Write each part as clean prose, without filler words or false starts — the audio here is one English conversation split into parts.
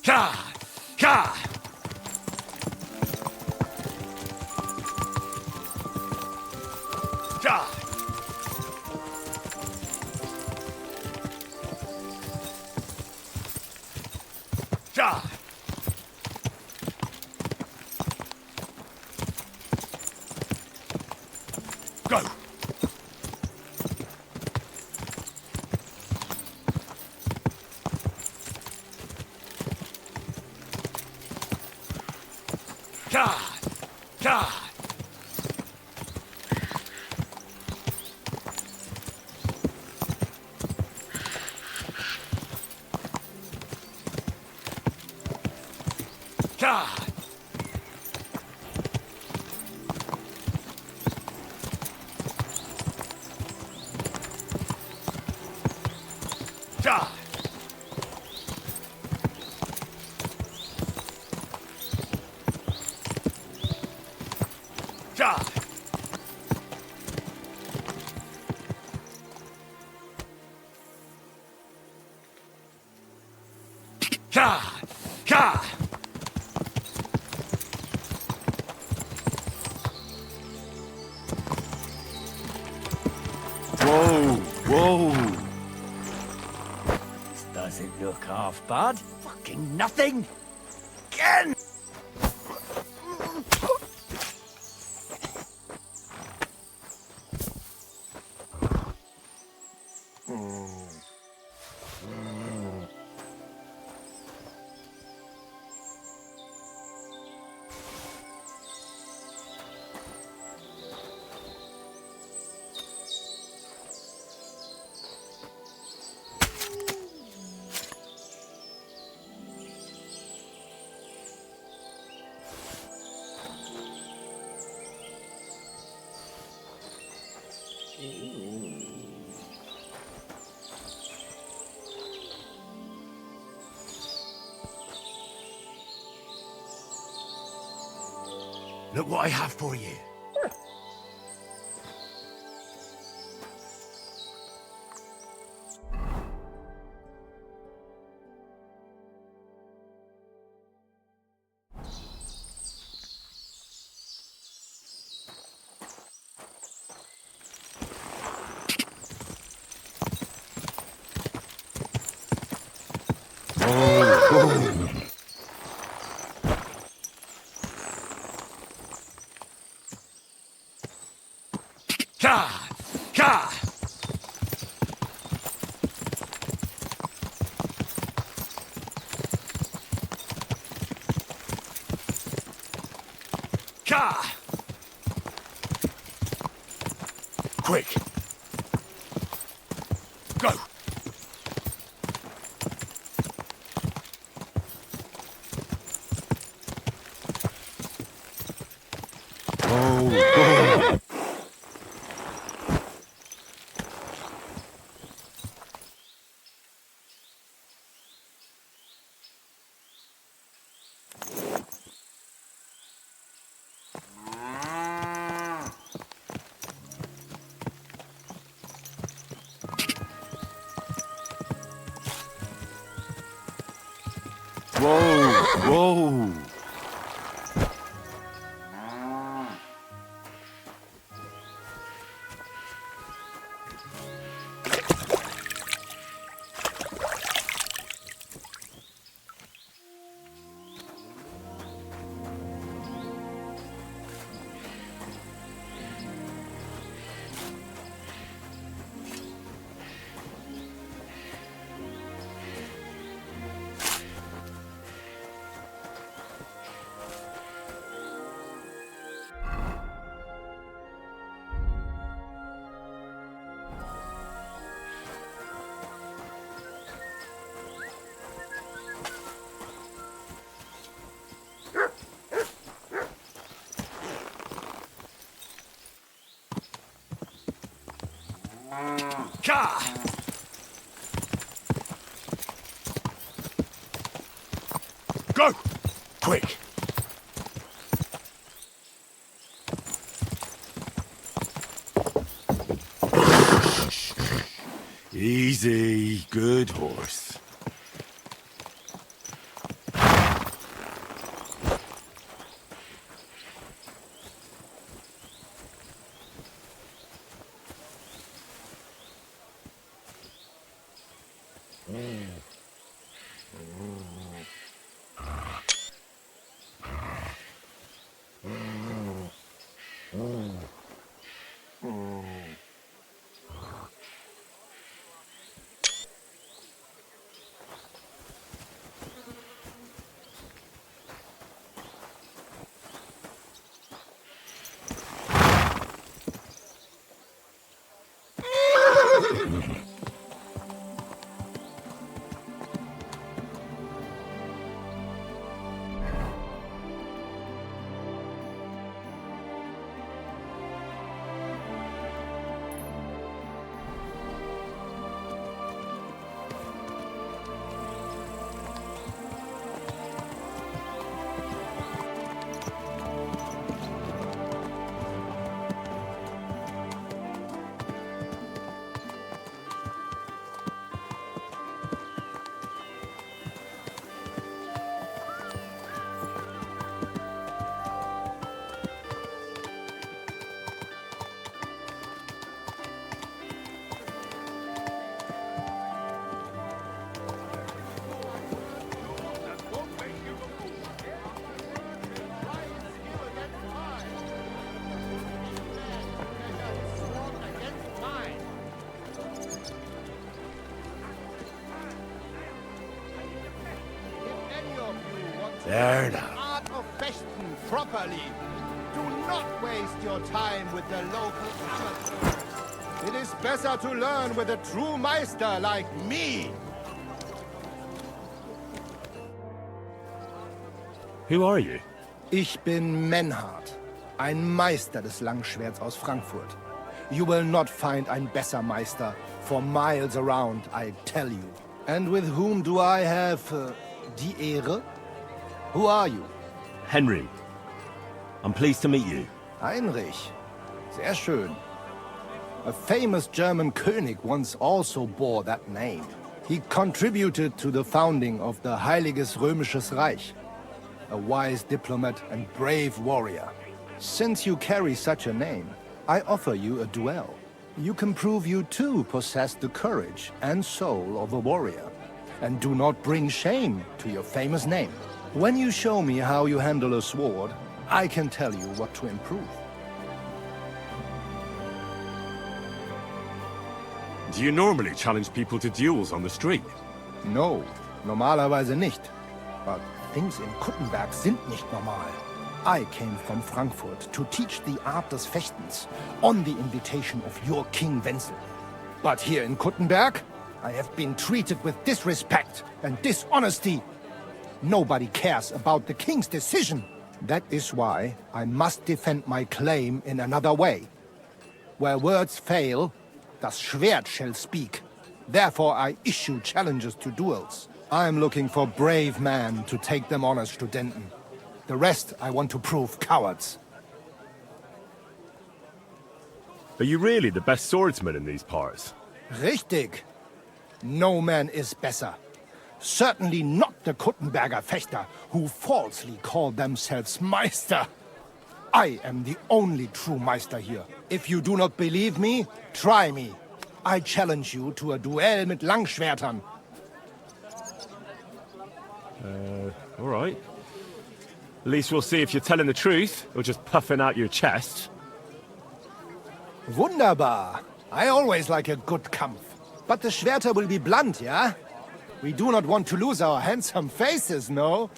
Ka! Ka! Ka! Ka! Go! Ka! Ka! Ka! Ka! Ka! Ka! Ka! Whoa, whoa. This doesn't look half bad. Fucking nothing. Again. Look what I have for you. Ka! Ka! Ka! Quick! Go! Whoa, whoa. Ka! Go! Quick! Easy, good horse. There now. Art of fechten properly. Do not waste your time with the local amateurs. It is better to learn with a true Meister like me. Who are you? Ich bin Menhard, ein Meister des Langschwerts aus Frankfurt. You will not find ein besser Meister for miles around, I tell you. And with whom do I have die Ehre? Who are you? Henry. I'm pleased to meet you. Heinrich. Sehr schön. A famous German König once also bore that name. He contributed to the founding of the Heiliges Römisches Reich. A wise diplomat and brave warrior. Since you carry such a name, I offer you a duel. You can prove you too possess the courage and soul of a warrior. And do not bring shame to your famous name. When you show me how you handle a sword, I can tell you what to improve. Do you normally challenge people to duels on the street? No, normalerweise nicht. But things in Kuttenberg sind nicht normal. I came from Frankfurt to teach the art des Fechtens on the invitation of your King Wenzel. But here in Kuttenberg, I have been treated with disrespect and dishonesty. Nobody cares about the king's decision. That is why I must defend my claim in another way. Where words fail, das Schwert shall speak. Therefore I issue challenges to duels. I am looking for brave men to take them on as Studenten. The rest I want to prove cowards. Are you really the best swordsman in these parts? Richtig. No man is better. Certainly not the Kuttenberger Fechter, who falsely call themselves Meister. I am the only true Meister here. If you do not believe me, try me. I challenge you to a duel mit Langschwertern. All right. At least we'll see if you're telling the truth, or just puffing out your chest. Wunderbar. I always like a good Kampf. But the Schwerter will be blunt, yeah? We do not want to lose our handsome faces, no?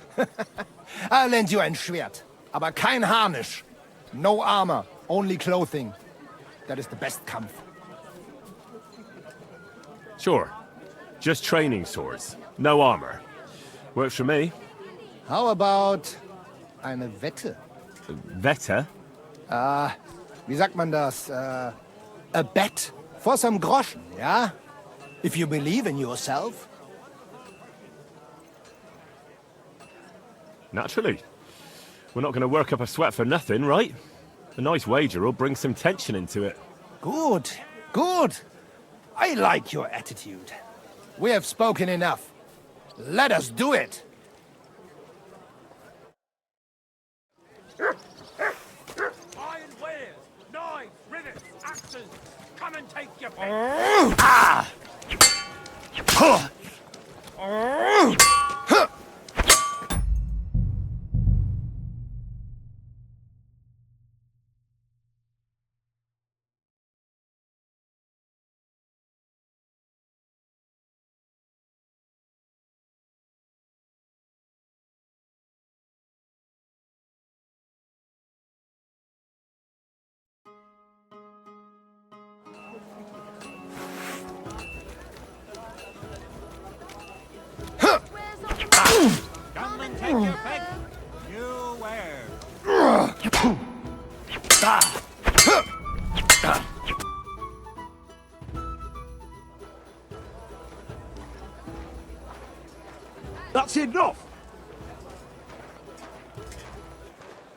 I'll lend you ein Schwert. Aber kein Harnisch. No armor, only clothing. That is the best Kampf. Sure. Just training swords. No armor. Works for me. How about eine Wette? Wette? Wie sagt man das? A bet? For some Groschen, yeah? If you believe in yourself. Naturally. We're not going to work up a sweat for nothing, right? A nice wager will bring some tension into it. Good, good. I like your attitude. We have spoken enough. Let us do it. Iron wares, knives, rivets, axes. Come and take your pick. Come and take your pick. You where? That's enough!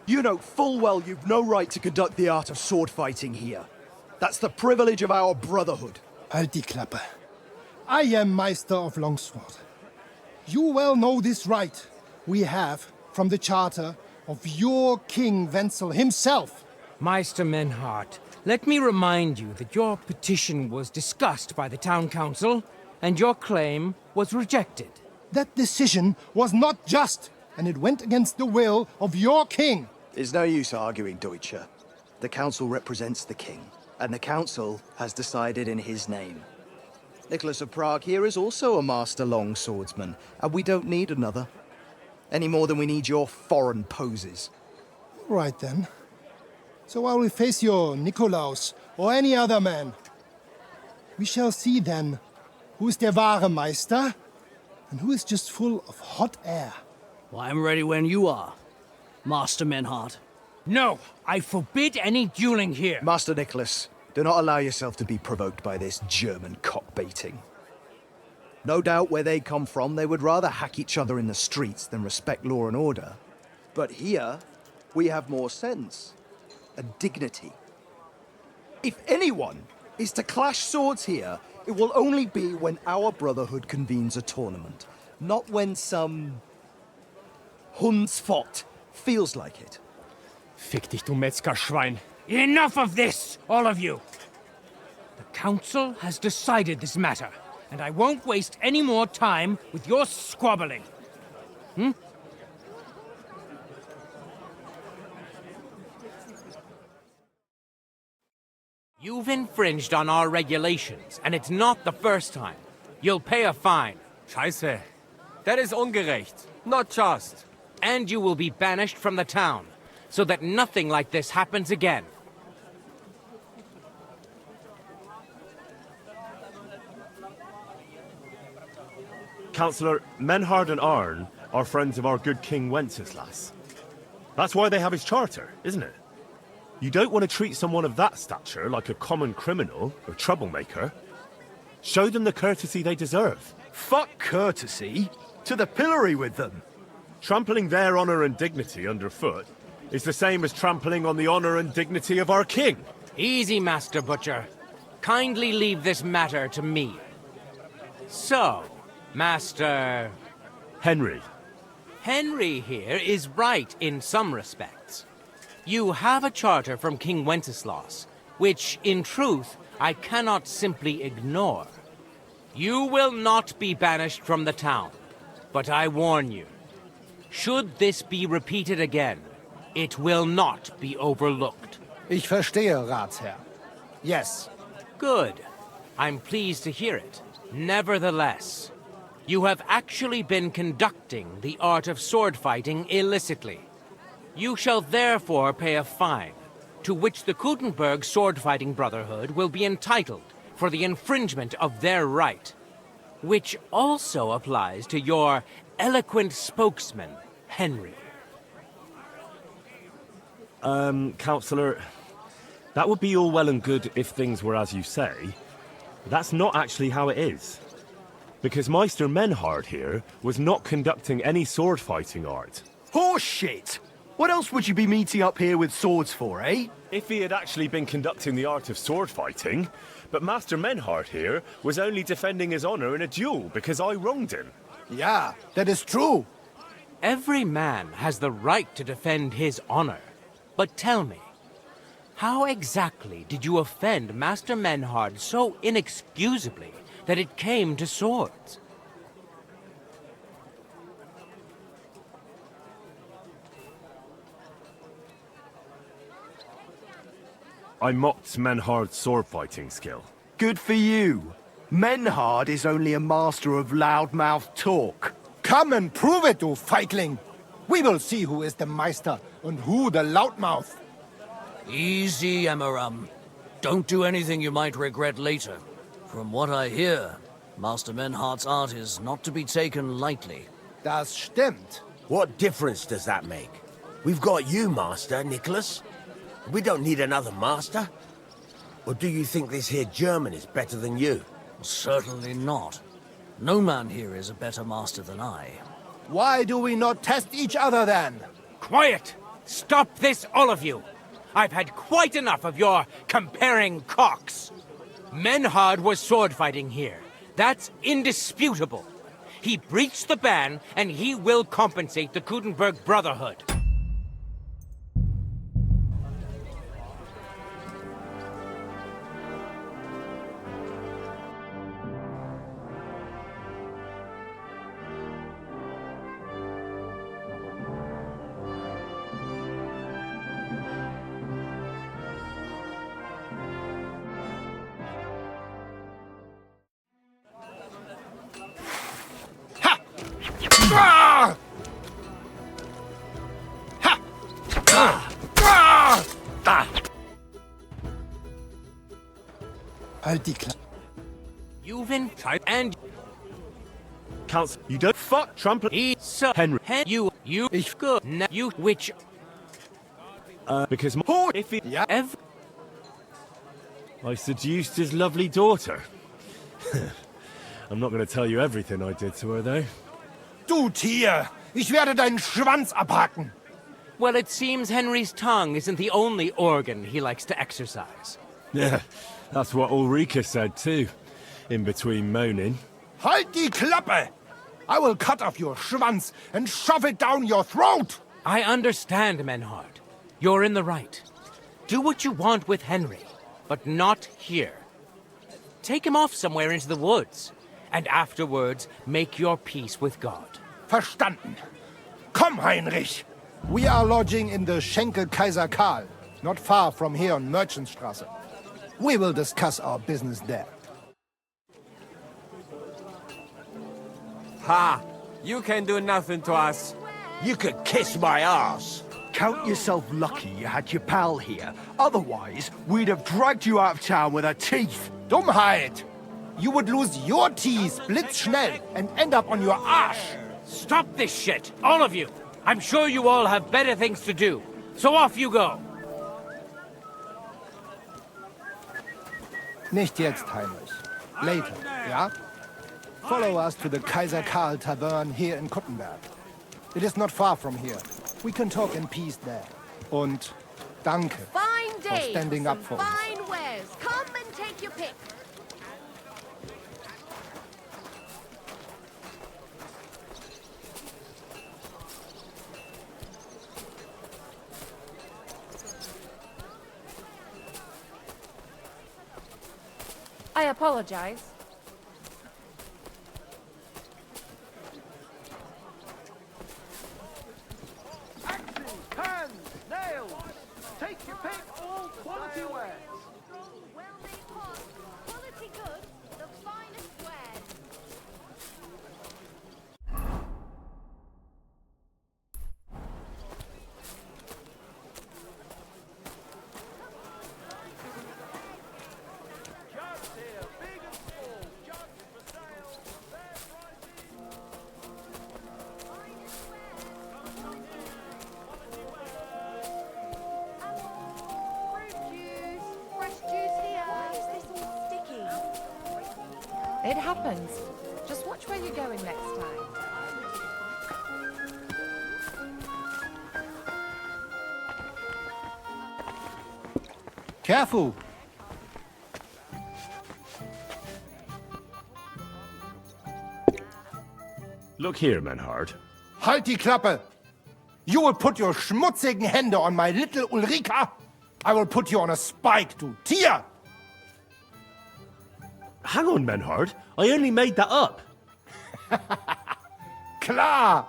You know full well you've no right to conduct the art of sword fighting here. That's the privilege of our brotherhood. Halt die Klappe. I am Meister of Longsword. You well know this right we have from the charter of your King Wenzel himself. Meister Menhart, let me remind you that your petition was discussed by the town council, and your claim was rejected. That decision was not just, and it went against the will of your king. It's no use arguing, Deutscher. The council represents the king, and the council has decided in his name. Nicholas of Prague here is also a master longswordsman, and we don't need another. Any more than we need your foreign poses. Right then. So I will face your Nikolaus or any other man. We shall see then who is der wahre Meister and who is just full of hot air. Well, I'm ready when you are, Master Menhart. No, I forbid any dueling here. Master Nicholas, do not allow yourself to be provoked by this German cock-baiting. No doubt where they come from, they would rather hack each other in the streets than respect law and order. But here, we have more sense and dignity. If anyone is to clash swords here, it will only be when our brotherhood convenes a tournament, not when some Hundsfott feels like it. Fick dich, du Metzgerschwein. Enough of this, all of you! The council has decided this matter, and I won't waste any more time with your squabbling. You've infringed on our regulations, and it's not the first time. You'll pay a fine. Scheiße. That is ungerecht. Not just. And you will be banished from the town, so that nothing like this happens again. Councillor, Menhard and Arn are friends of our good King Wenceslas. That's why they have his charter, isn't it? You don't want to treat someone of that stature like a common criminal or troublemaker. Show them the courtesy they deserve. Fuck courtesy. To the pillory with them. Trampling their honor and dignity underfoot is the same as trampling on the honor and dignity of our king. Easy, Master Butcher. Kindly leave this matter to me. So, Master... Henry. Henry here is right in some respects. You have a charter from King Wenceslas, which, in truth, I cannot simply ignore. You will not be banished from the town, but I warn you, should this be repeated again, it will not be overlooked. Ich verstehe, Ratsherr. Yes. Good. I'm pleased to hear it. Nevertheless, you have actually been conducting the art of sword fighting illicitly. You shall therefore pay a fine, to which the Kuttenberg Sword Fighting Brotherhood will be entitled for the infringement of their right, which also applies to your eloquent spokesman, Henry. Councillor, that would be all well and good if things were as you say. That's not actually how it is. Because Meister Menhard here was not conducting any sword fighting art. Horseshit! What else would you be meeting up here with swords for, eh? If he had actually been conducting the art of sword fighting, but Master Menhard here was only defending his honor in a duel because I wronged him. Ja, that is true. Every man has the right to defend his honor. But tell me, how exactly did you offend Master Menhard so inexcusably that it came to swords? I mocked Menhard's sword fighting skill. Good for you. Menhard is only a master of loudmouth talk. Come and prove it, du Feigling! We will see who is the Meister and who the loudmouth. Easy, Emmeram. Don't do anything you might regret later. From what I hear, Master Menhard's art is not to be taken lightly. Das stimmt. What difference does that make? We've got you, Master, Nicholas. We don't need another master. Or do you think this here German is better than you? Certainly not. No man here is a better master than I. Why do we not test each other then? Quiet! Stop this, all of you! I've had quite enough of your comparing cocks. Menhard was sword fighting here. That's indisputable. He breached the ban, and he will compensate the Kudenberg Brotherhood. Ah! Ha! Ah! Ah! Ah! Halt die Klappe. You've been and Council, you don't fuck Trump. so Henry. You Ich- good you which Because if he Ja? ever I seduced his lovely daughter. I'm not going to tell you everything I did to her, though. Du Tier! Ich werde deinen Schwanz abhacken! well, it seems Henry's tongue isn't the only organ he likes to exercise. Yeah, that's what Ulrika said too, in between moaning. Halt die Klappe! I will cut off your Schwanz and shove it down your throat! I understand, Menhard. You're in the right. Do what you want with Henry, but not here. Take him off somewhere into the woods, and afterwards make your peace with God. Verstanden. Komm, Heinrich! We are lodging in the Schenkel Kaiser Karl, not far from here on Merchantstraße. We will discuss our business there. Ha! You can do nothing to us. You could kiss my ass. Count yourself lucky you had your pal here. Otherwise, we'd have dragged you out of town with our teeth. Dummheit! You would lose your teeth blitzschnell and end up on your Arsch! Stop this shit, all of you! I'm sure you all have better things to do, so off you go! Nicht jetzt, Heinrich. Later, ja? Follow us to the Kaiser Karl Tavern here in Kuttenberg. It is not far from here. We can talk in peace there. Und danke Fine for day. standing up for us. Fine wares. Come and take your pick. I apologize. Hands, nails, take your pick, all quality wares. Well-made pot, quality goods, the finest wares. Fruit juice, fresh juice here. Why is this all sticky? It happens. Just watch where you're going next time. Careful! Look here, Menhard. Halt die Klappe! You will put your schmutzigen Hände on my little Ulrika! I will put you on a spike, du Tier! Hang on, Menhard. I only made that up. Klar!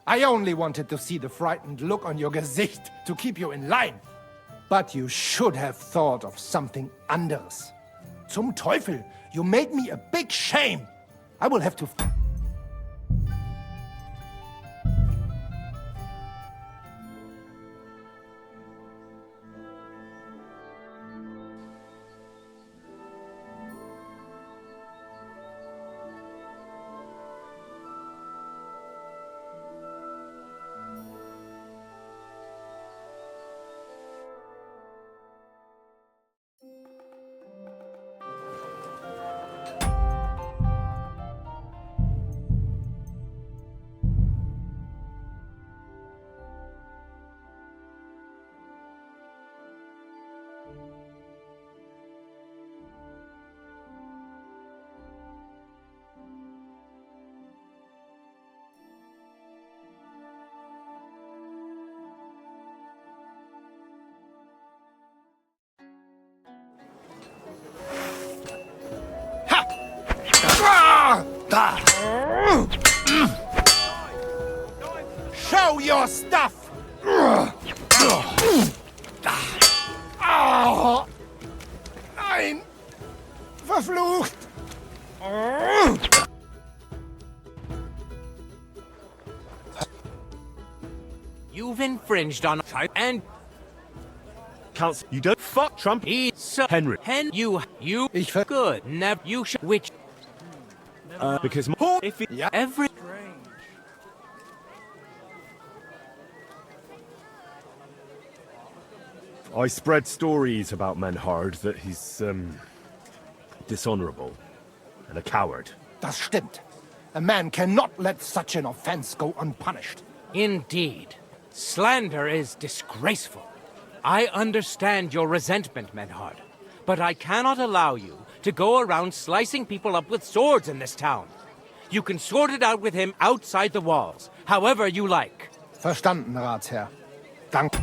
I only wanted to see the frightened look on your Gesicht to keep you in line. But you should have thought of something anderes. Zum Teufel, you made me a big shame. I will have to... Show your stuff! Nein! Verflucht! You've infringed on and Council, you don't fuck Trump. so Henry. You good. Never you should which Because if it, every I spread stories about Menhard that he's, dishonorable and a coward. Das stimmt. A man cannot let such an offense go unpunished. Indeed. Slander is disgraceful. I understand your resentment, Menhard, but I cannot allow you to go around slicing people up with swords in this town. You can sort it out with him outside the walls, however you like. Verstanden, Ratsherr. Danke.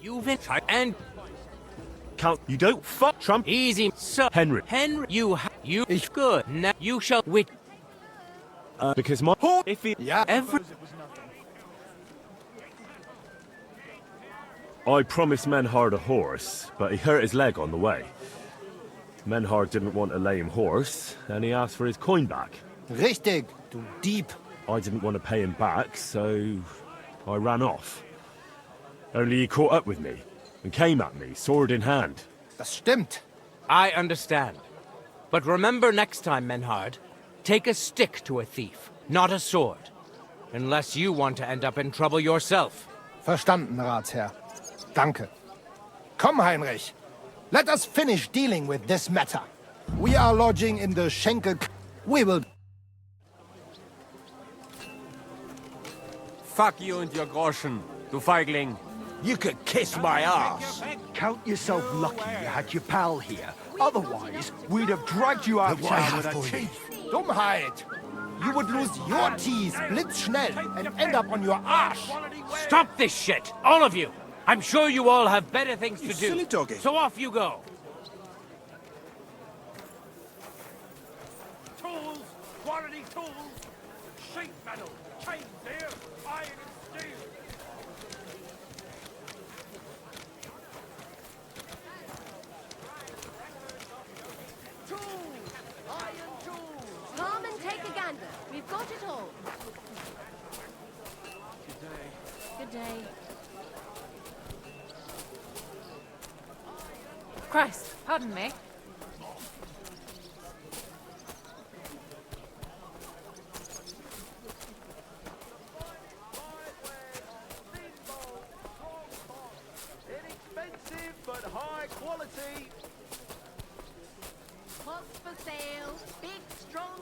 You've and Count, you don't fuck Trump. easy, sir. Henry. You good. Now you shall wit Because my if he, every. I promised Menhard a horse, but he hurt his leg on the way. Menhard didn't want a lame horse, and he asked for his coin back. Richtig, du Dieb. I didn't want to pay him back, so I ran off. Only he caught up with me and came at me, sword in hand. Das stimmt. I understand. But remember next time, Menhard, take a stick to a thief, not a sword. Unless you want to end up in trouble yourself. Verstanden, Ratsherr. Danke. Komm, Heinrich. Let us finish dealing with this matter. We are lodging in the Schenkel... We will... Fuck you and your Groschen, du Feigling. You could kiss my ass. Count yourself lucky you had your pal here. Otherwise, we'd have dragged you out of town with our teeth. Dummheit! You would lose your teeth blitzschnell and end up on your arse. Stop this shit, all of you! I'm sure you all have better things to do. silly doggy. So off you go. Tools! Quality tools! Sheet metal! Chains here! Iron and steel! Tools! Iron tools! Come and take a gander. We've got it all. Good day. Christ, pardon me.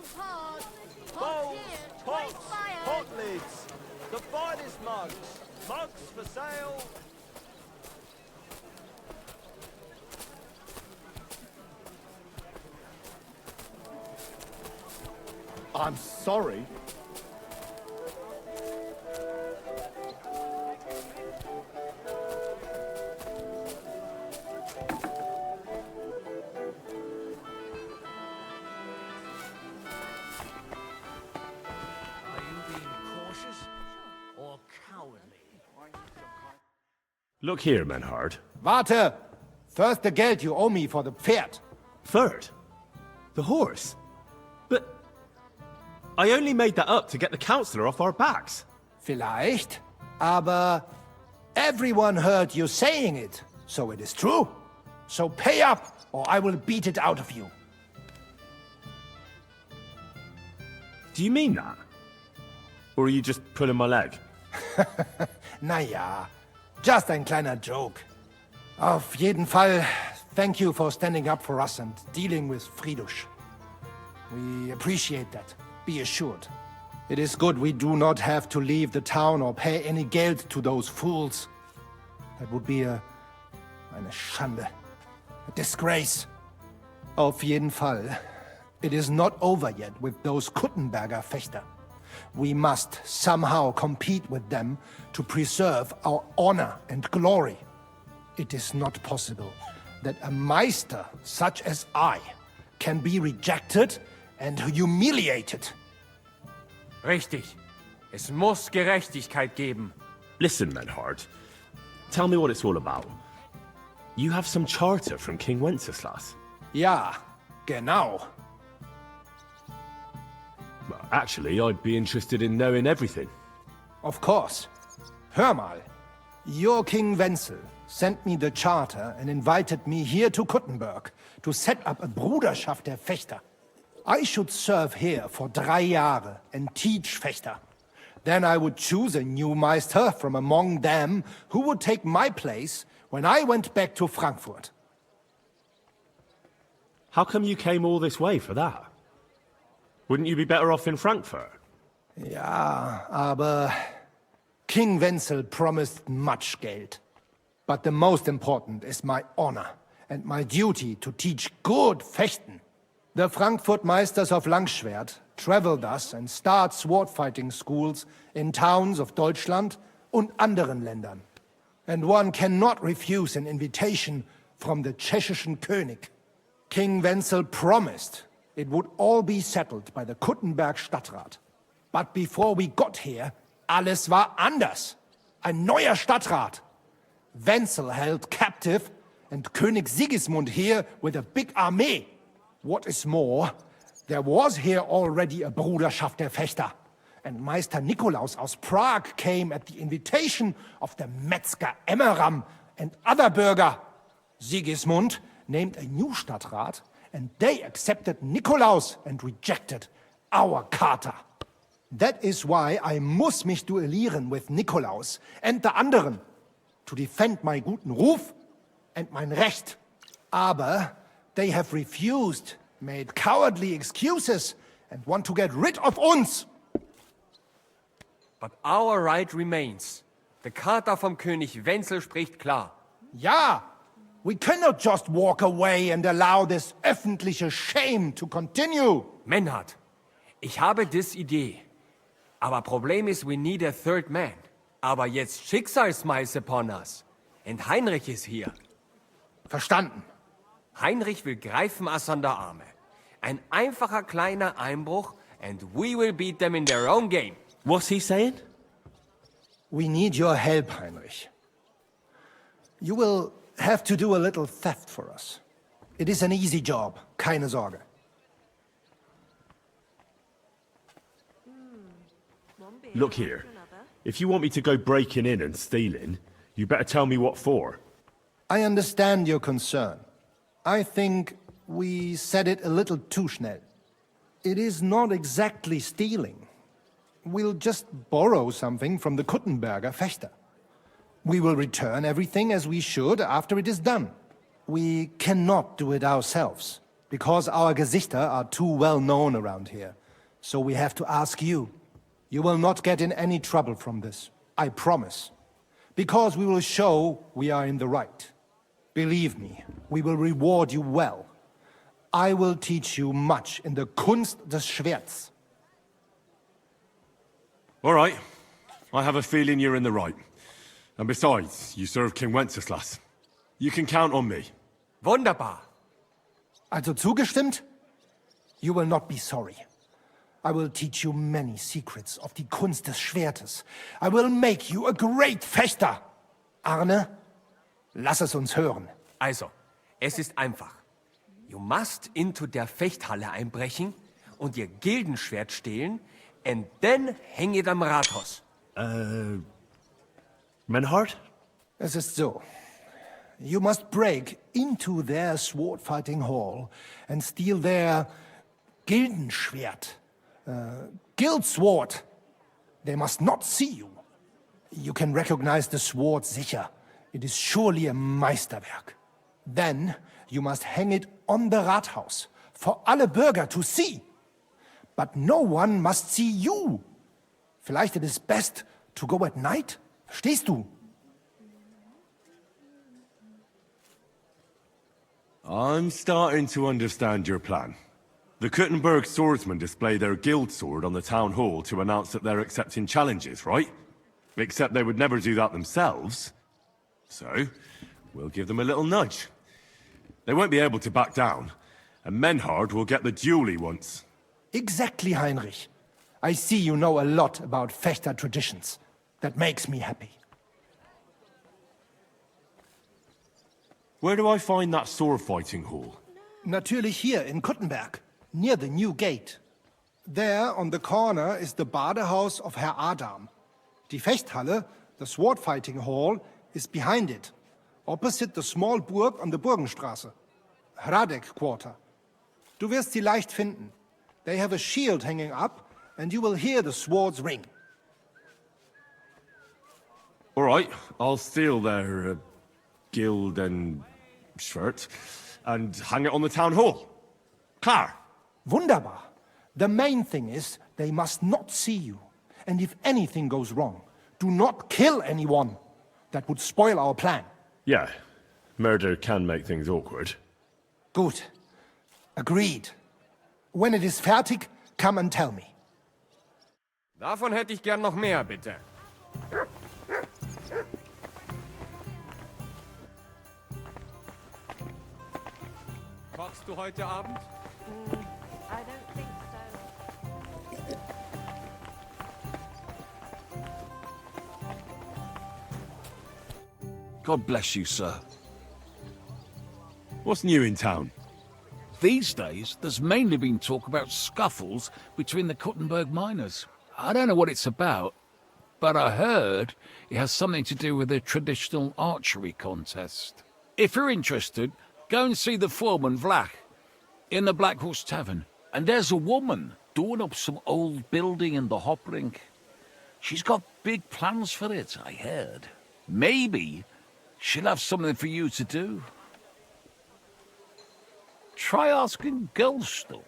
Bowls hard. Pot Bowls, here. pots, Place fire. pot lids. The finest mugs. Mugs for sale. I'm sorry. Are you being cautious or cowardly? Look here, Menhard. Warte! First the Geld you owe me for the Pferd. Third? The horse? But I only made that up to get the counselor off our backs. Vielleicht, aber everyone heard you saying it, so it is true. So pay up, or I will beat it out of you. Do you mean that? Or are you just pulling my leg? Naja, just ein kleiner joke. Auf jeden Fall, thank you for standing up for us and dealing with Fridush. We appreciate that, be assured. It is good we do not have to leave the town or pay any Geld to those fools. That would be eine Schande. A disgrace. Auf jeden Fall, it is not over yet with those Kuttenberger Fechter. We must somehow compete with them to preserve our honor and glory. It is not possible that a Meister such as I can be rejected and humiliated. Richtig. Es muss Gerechtigkeit geben. Listen, Menhard. Tell me what it's all about. You have some charter from King Wenceslas. Ja, genau. Well, actually, I'd be interested in knowing everything. Of course. Hör mal. Your King Wenzel sent me the charter and invited me here to Kuttenberg to set up a Bruderschaft der Fechter. I should serve here for 3 Jahre and teach Fechter. Then I would choose a new Meister from among them who would take my place when I went back to Frankfurt. How come you came all this way for that? Wouldn't you be better off in Frankfurt? Ja, aber King Wenzel promised much Geld. But the most important is my honor and my duty to teach good Fechten. The Frankfurt Meisters of Langschwert travel thus and start sword fighting schools in towns of Deutschland und anderen Ländern. And one cannot refuse an invitation from the tschechischen König. King Wenzel promised it would all be settled by the Kuttenberg Stadtrat. But before we got here, alles war anders. Ein neuer Stadtrat. Wenzel held captive and König Sigismund here with a big army. What is more, there was here already a Bruderschaft der Fechter, and Meister Nikolaus aus Prague came at the invitation of the Metzger Emmeram and other burger. Sigismund named a new Stadtrat, and they accepted Nikolaus and rejected our Charta. That is why I muss mich duellieren with Nikolaus and the anderen, to defend my guten Ruf and mein Recht. Aber they have refused, made cowardly excuses, and want to get rid of uns. But our right remains. The Charta vom König Wenzel spricht klar. Ja, we cannot just walk away and allow this öffentliche shame to continue. Menhard, ich habe dis Idee. Aber Problem ist, we need a third man. Aber jetzt Schicksalsmeis upon us. Und Heinrich ist hier. Verstanden. Heinrich will greifen us an der Arme. Ein einfacher kleiner Einbruch and we will beat them in their own game. What's he saying? We need your help, Heinrich. You will have to do a little theft for us. It is an easy job, keine Sorge. Look here. If you want me to go breaking in and stealing, you better tell me what for. I understand your concern. I think we said it a little too schnell. It is not exactly stealing. We'll just borrow something from the Kuttenberger Fechter. We will return everything as we should after it is done. We cannot do it ourselves. Because our Gesichter are too well known around here. So we have to ask you. You will not get in any trouble from this. I promise. Because we will show we are in the right. Believe me, we will reward you well. I will teach you much in the Kunst des Schwerts. All right. I have a feeling you're in the right. And besides, you serve King Wenceslas. You can count on me. Wunderbar. Also zugestimmt? You will not be sorry. I will teach you many secrets of die Kunst des Schwertes. I will make you a great Fechter. Arne, lass es uns hören. Also, es ist einfach. You must into der Fechthalle einbrechen und ihr Gildenschwert stehlen and then hang it am Rathaus. Menhard? Es ist so. You must break into their sword-fighting hall and steal their Gildenschwert. Guild sword. They must not see you. You can recognize the sword sicher. It is surely a Meisterwerk. Then you must hang it on the Rathaus for alle Bürger to see. But no one must see you. Vielleicht it is best to go at night? Verstehst du? I'm starting to understand your plan. The Kuttenberg swordsmen display their guild sword on the town hall to announce that they're accepting challenges, right? Except they would never do that themselves. So, we'll give them a little nudge. They won't be able to back down, and Menhard will get the duel he wants. Exactly, Heinrich. I see you know a lot about Fechter traditions. That makes me happy. Where do I find that sword-fighting hall? Natürlich hier in Kuttenberg, near the new gate. There, on the corner, is the Badehaus of Herr Adam. Die Fechthalle, the sword-fighting hall, is behind it, opposite the small Burg on the Burgenstraße. Hradek Quarter. Du wirst sie leicht finden. They have a shield hanging up, and you will hear the swords ring. All right, I'll steal their guild and shirt and hang it on the town hall. Klar. Wunderbar. The main thing is they must not see you. And if anything goes wrong, do not kill anyone. That would spoil our plan. Yeah, murder can make things awkward. Gut. Agreed. When it is fertig, come and tell me. Davon hätte ich gern noch mehr, bitte. Kochst du heute Abend? I don't think so. God bless you, sir. What's new in town? These days, there's mainly been talk about scuffles between the Kuttenberg miners. I don't know what it's about, but I heard it has something to do with a traditional archery contest. If you're interested, go and see the foreman, Vlach, in the Black Horse Tavern. And there's a woman doing up some old building in the Hoprink. She's got big plans for it, I heard. Maybe she'll have something for you to do. Try asking Goldstock.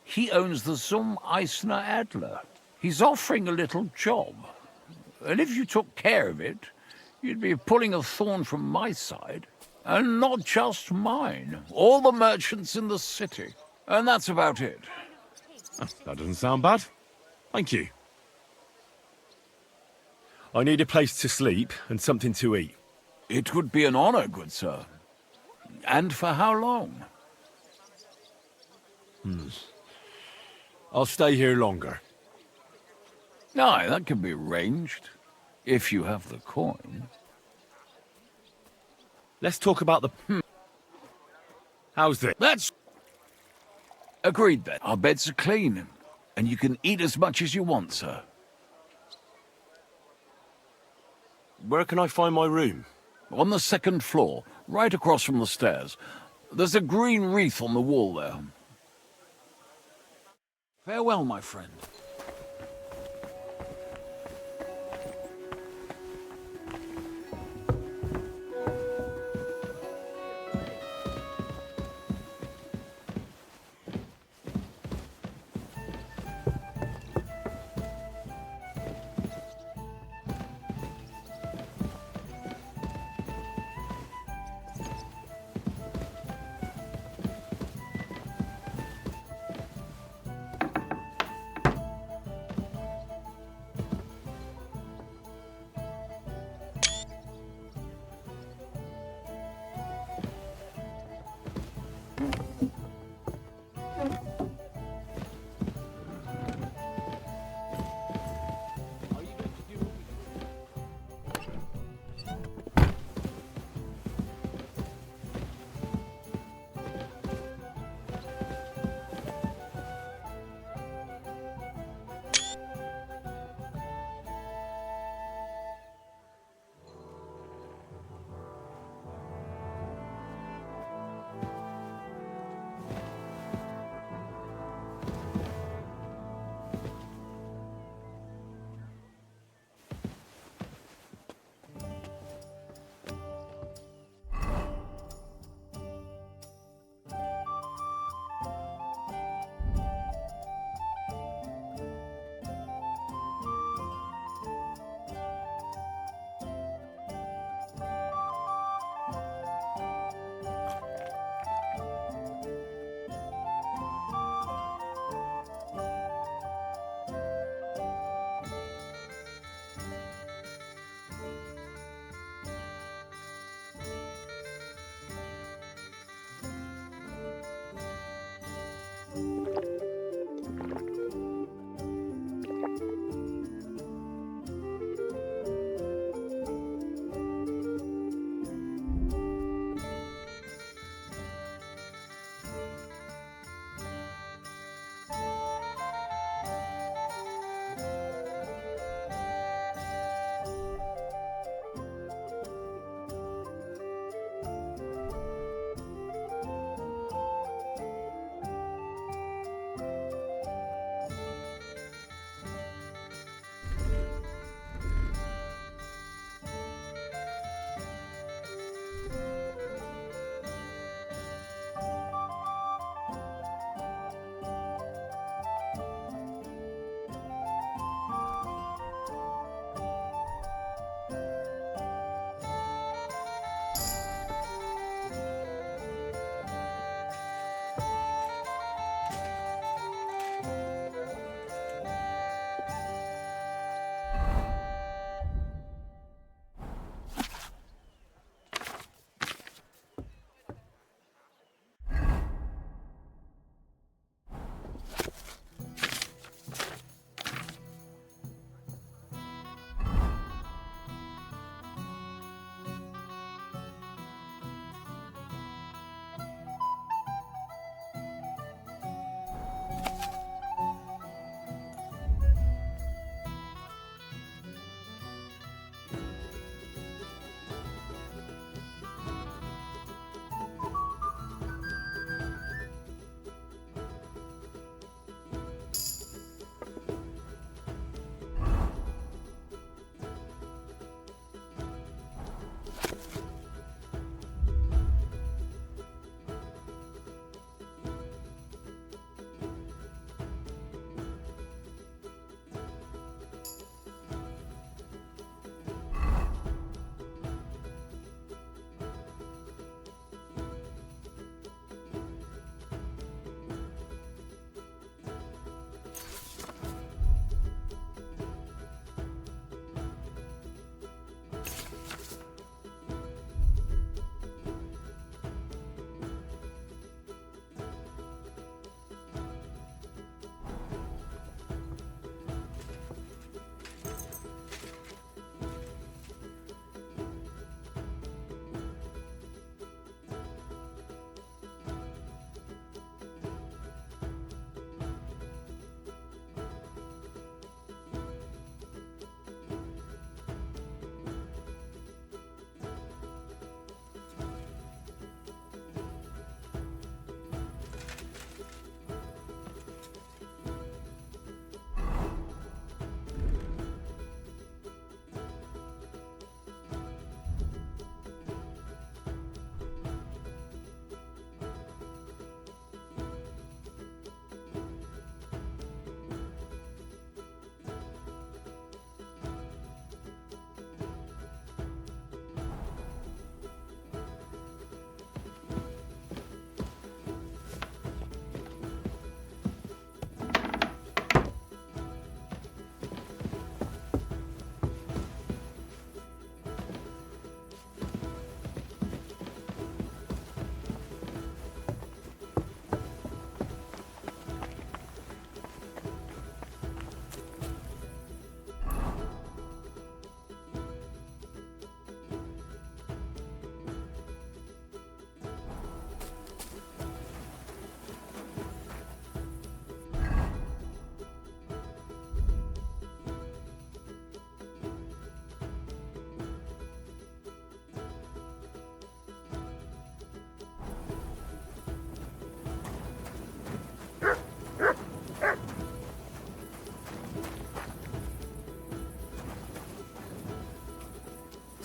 He owns the Zum Eisner Adler. He's offering a little job. And if you took care of it, you'd be pulling a thorn from my side. And not just mine. All the merchants in the city. And that's about it. That doesn't sound bad. Thank you. I need a place to sleep and something to eat. It would be an honor, good sir. And for how long? I'll stay here longer. Aye, that can be arranged. If you have the coin. Let's talk about the... How's this? That's... Agreed then. Our beds are clean. And you can eat as much as you want, sir. Where can I find my room? On the second floor, right across from the stairs. There's a green wreath on the wall there. Farewell, my friend.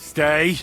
Stay.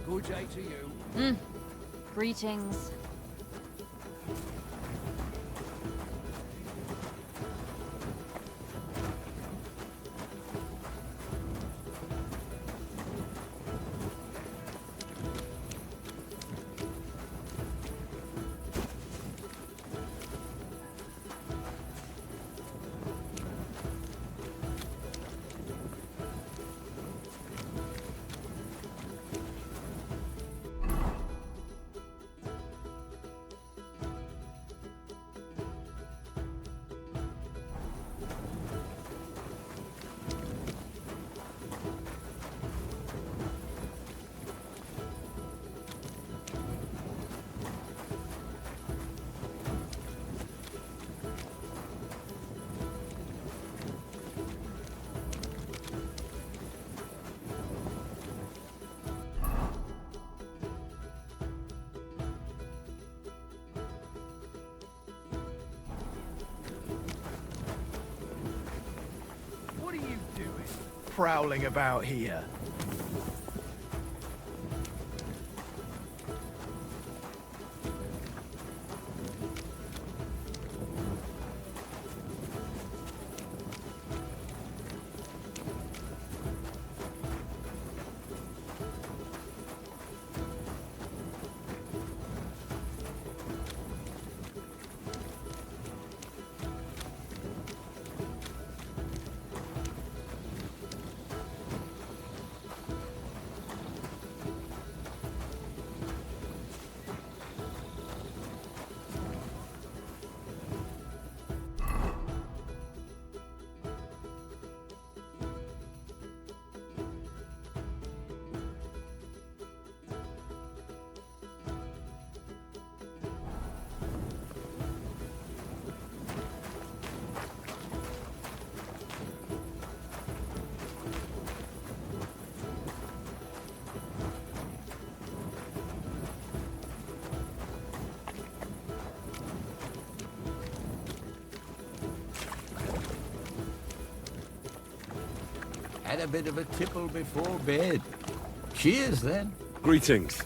Good day to you. Greetings. What are you doing? Prowling about here. Had a bit of a tipple before bed. Cheers, then. Greetings.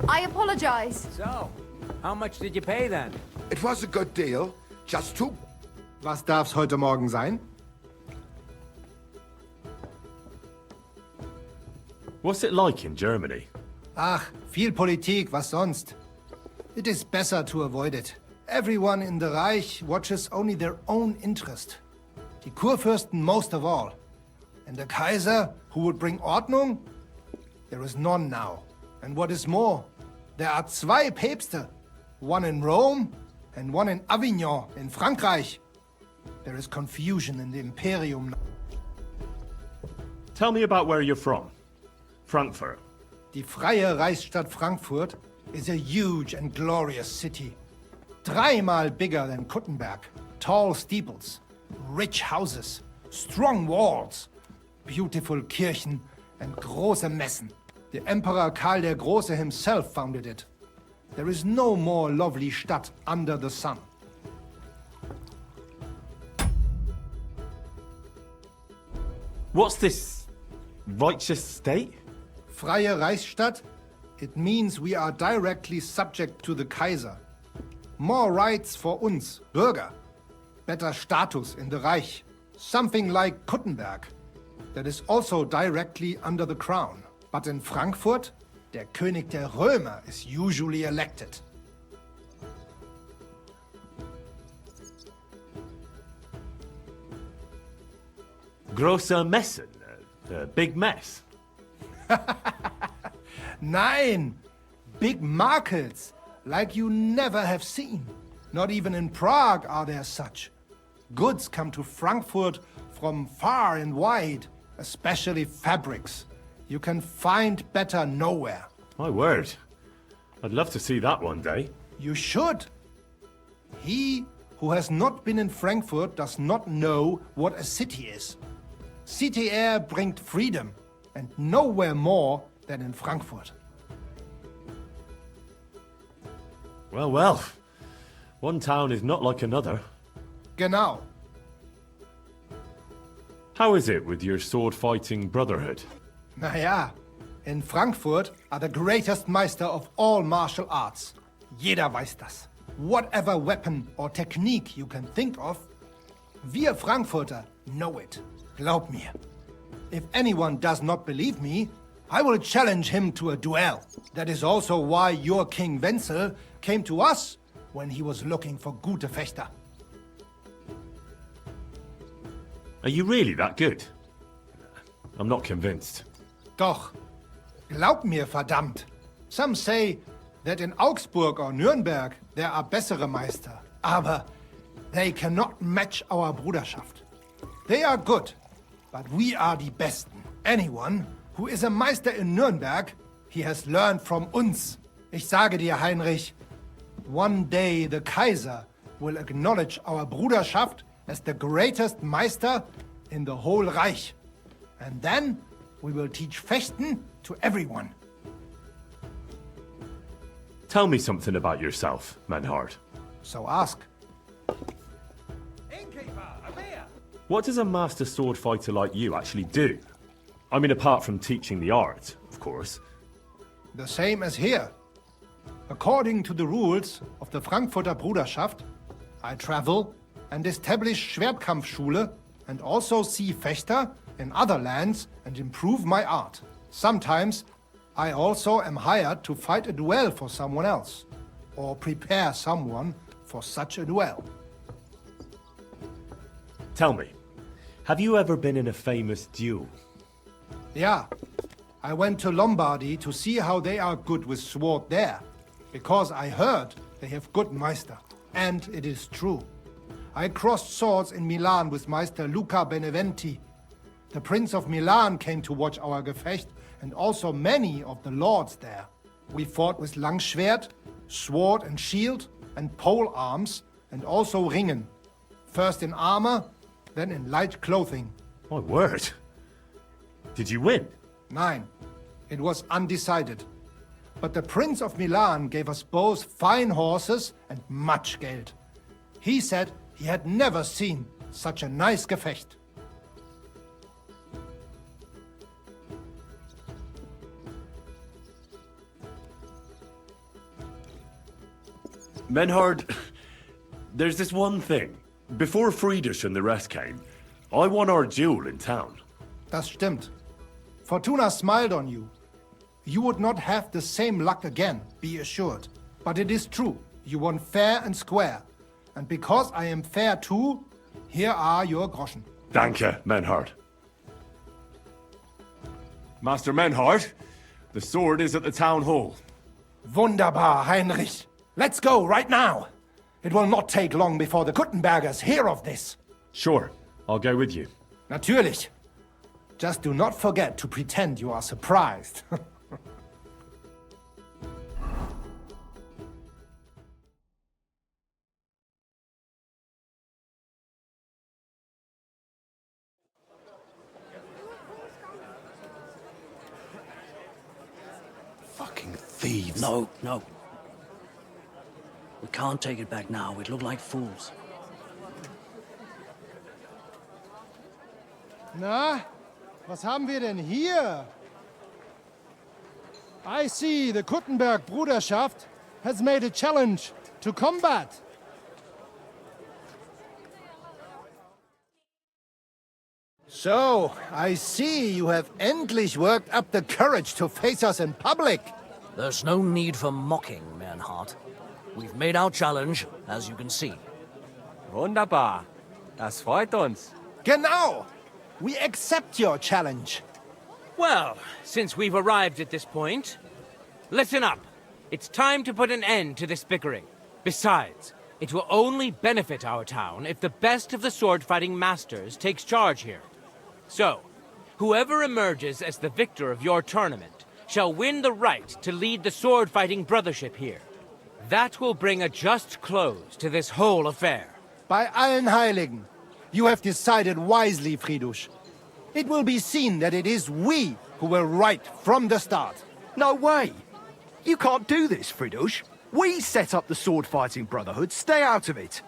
I apologize. So, how much did you pay then? It was a good deal. Just two. Was darf's heute Morgen sein? What's it like in Germany? Ach, viel Politik, was sonst? It is better to avoid it. Everyone in the Reich watches only their own interest. Die Kurfürsten most of all. And the Kaiser, who would bring Ordnung? There is none now. And what is more, there are zwei Päpste. One in Rome and one in Avignon in Frankreich. There is confusion in the Imperium. Tell me about where you're from. Frankfurt. Die freie Reichsstadt Frankfurt is a huge and glorious city. Dreimal bigger than Kuttenberg. Tall steeples, rich houses, strong walls, beautiful Kirchen and große Messen. The Emperor Karl der Große himself founded it. There is no more lovely Stadt under the sun. What's this righteous state? Freie Reichsstadt? It means we are directly subject to the Kaiser. More rights for uns, Bürger. Better status in the Reich. Something like Kuttenberg. That is also directly under the crown. But in Frankfurt, der König der Römer is usually elected. Große Messen? Big mess? Nein! Big markets, like you never have seen. Not even in Prague are there such. Goods come to Frankfurt from far and wide, especially fabrics. You can find better nowhere. My word. I'd love to see that one day. You should. He who has not been in Frankfurt does not know what a city is. City air brings freedom, and nowhere more than in Frankfurt. Well, well. One town is not like another. Genau. How is it with your sword-fighting brotherhood? Naja, in Frankfurt are the greatest Meister of all martial arts. Jeder weiß das. Whatever weapon or technique you can think of, wir Frankfurter know it. Glaub mir. If anyone does not believe me, I will challenge him to a duel. That is also why your King Wenzel came to us when he was looking for gute Fechter. Are you really that good? I'm not convinced. Doch. Glaub mir, verdammt. Some say that in Augsburg or Nürnberg there are bessere Meister. Aber they cannot match our Bruderschaft. They are good, but we are die Besten. Anyone who is a Meister in Nürnberg, he has learned from uns. Ich sage dir, Heinrich, one day the Kaiser will acknowledge our Bruderschaft as the greatest Meister in the whole Reich. And then we will teach Fechten to everyone. Tell me something about yourself, Menhard. So ask. What does a master sword fighter like you actually do? I mean, apart from teaching the art, of course. The same as here. According to the rules of the Frankfurter Bruderschaft, I travel and establish Schwertkampfschule and also see Fechter in other lands and improve my art. Sometimes I also am hired to fight a duel for someone else or prepare someone for such a duel. Tell me, have you ever been in a famous duel? Yeah, I went to Lombardy to see how they are good with sword there, because I heard they have good Meister, and it is true. I crossed swords in Milan with Meister Luca Beneventi. The Prince of Milan came to watch our Gefecht, and also many of the lords there. We fought with Langschwert, sword and shield, and pole arms, and also Ringen. First in armor, then in light clothing. My word. Did you win? Nein, it was undecided. But the Prince of Milan gave us both fine horses and much Geld. He said he had never seen such a nice Gefecht. Menhard, there's this one thing. Before Friedrich and the rest came, I won our duel in town. Das stimmt. Fortuna smiled on you. You would not have the same luck again, be assured. But it is true, you won fair and square. And because I am fair too, here are your groschen. Danke, Menhard. Master Menhard, the sword is at the town hall. Wunderbar, Heinrich. Let's go right now. It will not take long before the Kuttenbergers hear of this. Sure, I'll go with you. Natürlich. Just do not forget to pretend you are surprised. Fucking thieves. No, no. We can't take it back now. We'd look like fools. Na, was haben wir denn hier? I see the Kuttenberg Bruderschaft has made a challenge to combat. So, I see you have endlich worked up the courage to face us in public. There's no need for mocking, Mernhardt. We've made our challenge, as you can see. Wunderbar. Das freut uns. Genau. We accept your challenge. Well, since we've arrived at this point, listen up. It's time to put an end to this bickering. Besides, it will only benefit our town if the best of the sword-fighting masters takes charge here. So, whoever emerges as the victor of your tournament shall win the right to lead the sword-fighting brothership here. That will bring a just close to this whole affair. Bei allen Heiligen, you have decided wisely, Friedrich. It will be seen that it is we who were right from the start. No way! You can't do this, Friedrich. We set up the sword-fighting brotherhood. Stay out of it.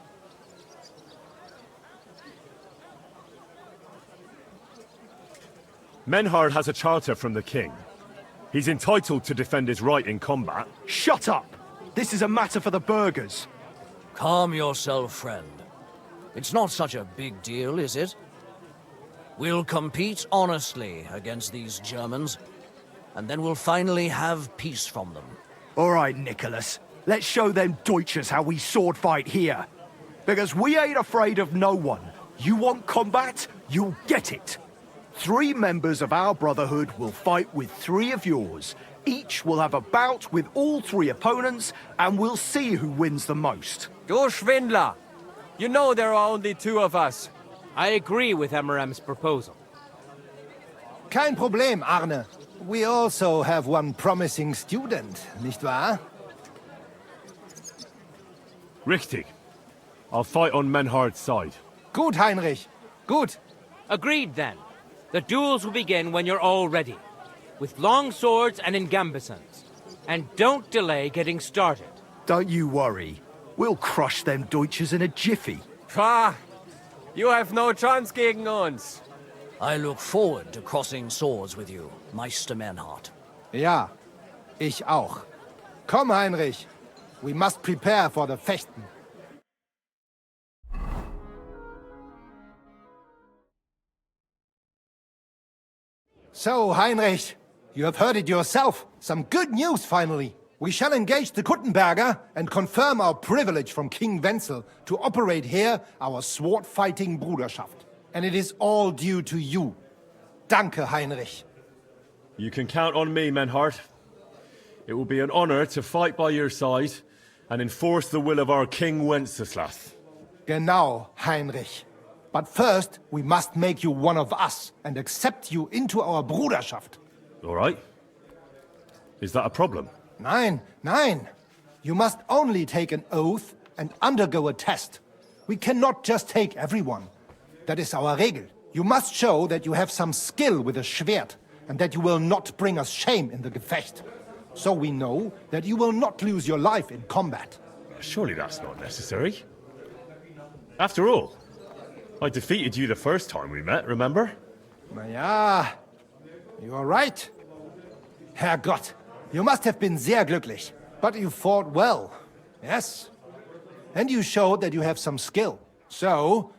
Menhard has a charter from the king. He's entitled to defend his right in combat. Shut up! This is a matter for the burghers. Calm yourself, friend. It's not such a big deal, is it? We'll compete honestly against these Germans, and then we'll finally have peace from them. All right, Nicholas. Let's show them Deutschers how we sword fight here. Because we ain't afraid of no one. You want combat? You'll get it. 3 members of our brotherhood will fight with 3 of yours. Each will have a bout with all 3 opponents, and we'll see who wins the most. Du Schwindler! You know there are only 2 of us. I agree with Emerem's proposal. Kein Problem, Arne. We also have one promising student, nicht wahr? Richtig. I'll fight on Menhard's side. Gut, Heinrich. Gut. Agreed, then. The duels will begin when you're all ready, with long swords and in gambesons. And don't delay getting started. Don't you worry. We'll crush them Deutschers in a jiffy. Ha! You have no chance gegen uns. I look forward to crossing swords with you, Meister Mernhardt. Ja, ich auch. Komm, Heinrich. We must prepare for the Fechten. So, Heinrich, you have heard it yourself. Some good news, finally. We shall engage the Kuttenberger and confirm our privilege from King Wenzel to operate here our sword-fighting Bruderschaft. And it is all due to you. Danke, Heinrich. You can count on me, Menhard. It will be an honor to fight by your side and enforce the will of our King Wenceslas. Genau, Heinrich. But first, we must make you one of us and accept you into our Bruderschaft. All right. Is that a problem? Nein, nein. You must only take an oath and undergo a test. We cannot just take everyone. That is our Regel. You must show that you have some skill with a Schwert and that you will not bring us shame in the Gefecht. So we know that you will not lose your life in combat. Surely that's not necessary. After all, I defeated you the first time we met, remember? Na ja, you are right. Herrgott, you must have been sehr glücklich. But you fought well. Yes, And you showed that you have some skill. So,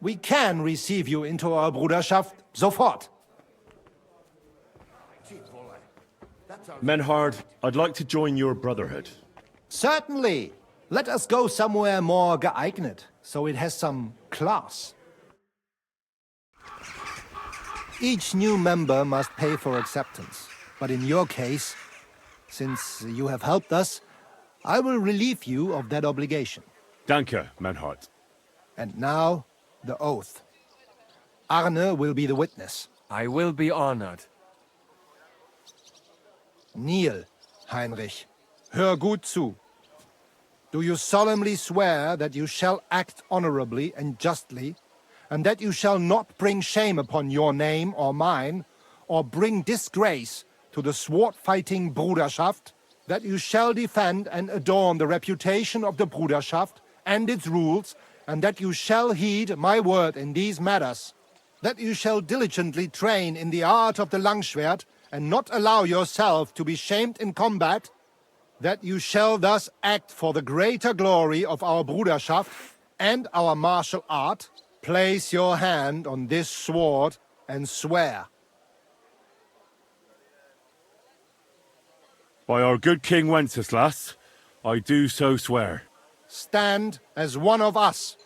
we can receive you into our Bruderschaft sofort. Menhard, I'd like to join your brotherhood. Certainly. Let us go somewhere more geeignet, so it has some class. Each new member must pay for acceptance. But in your case, since you have helped us, I will relieve you of that obligation. Danke, Menhard. And now, the oath. Arne will be the witness. I will be honored. Kneel, Heinrich. Hör gut zu. Do you solemnly swear that you shall act honorably and justly, and that you shall not bring shame upon your name or mine, or bring disgrace to the sword-fighting Bruderschaft, that you shall defend and adorn the reputation of the Bruderschaft and its rules, and that you shall heed my word in these matters, that you shall diligently train in the art of the Langschwert, and not allow yourself to be shamed in combat, that you shall thus act for the greater glory of our Bruderschaft and our martial art, place your hand on this sword and swear. By our good King Wenceslas, I do so swear. Stand as one of us.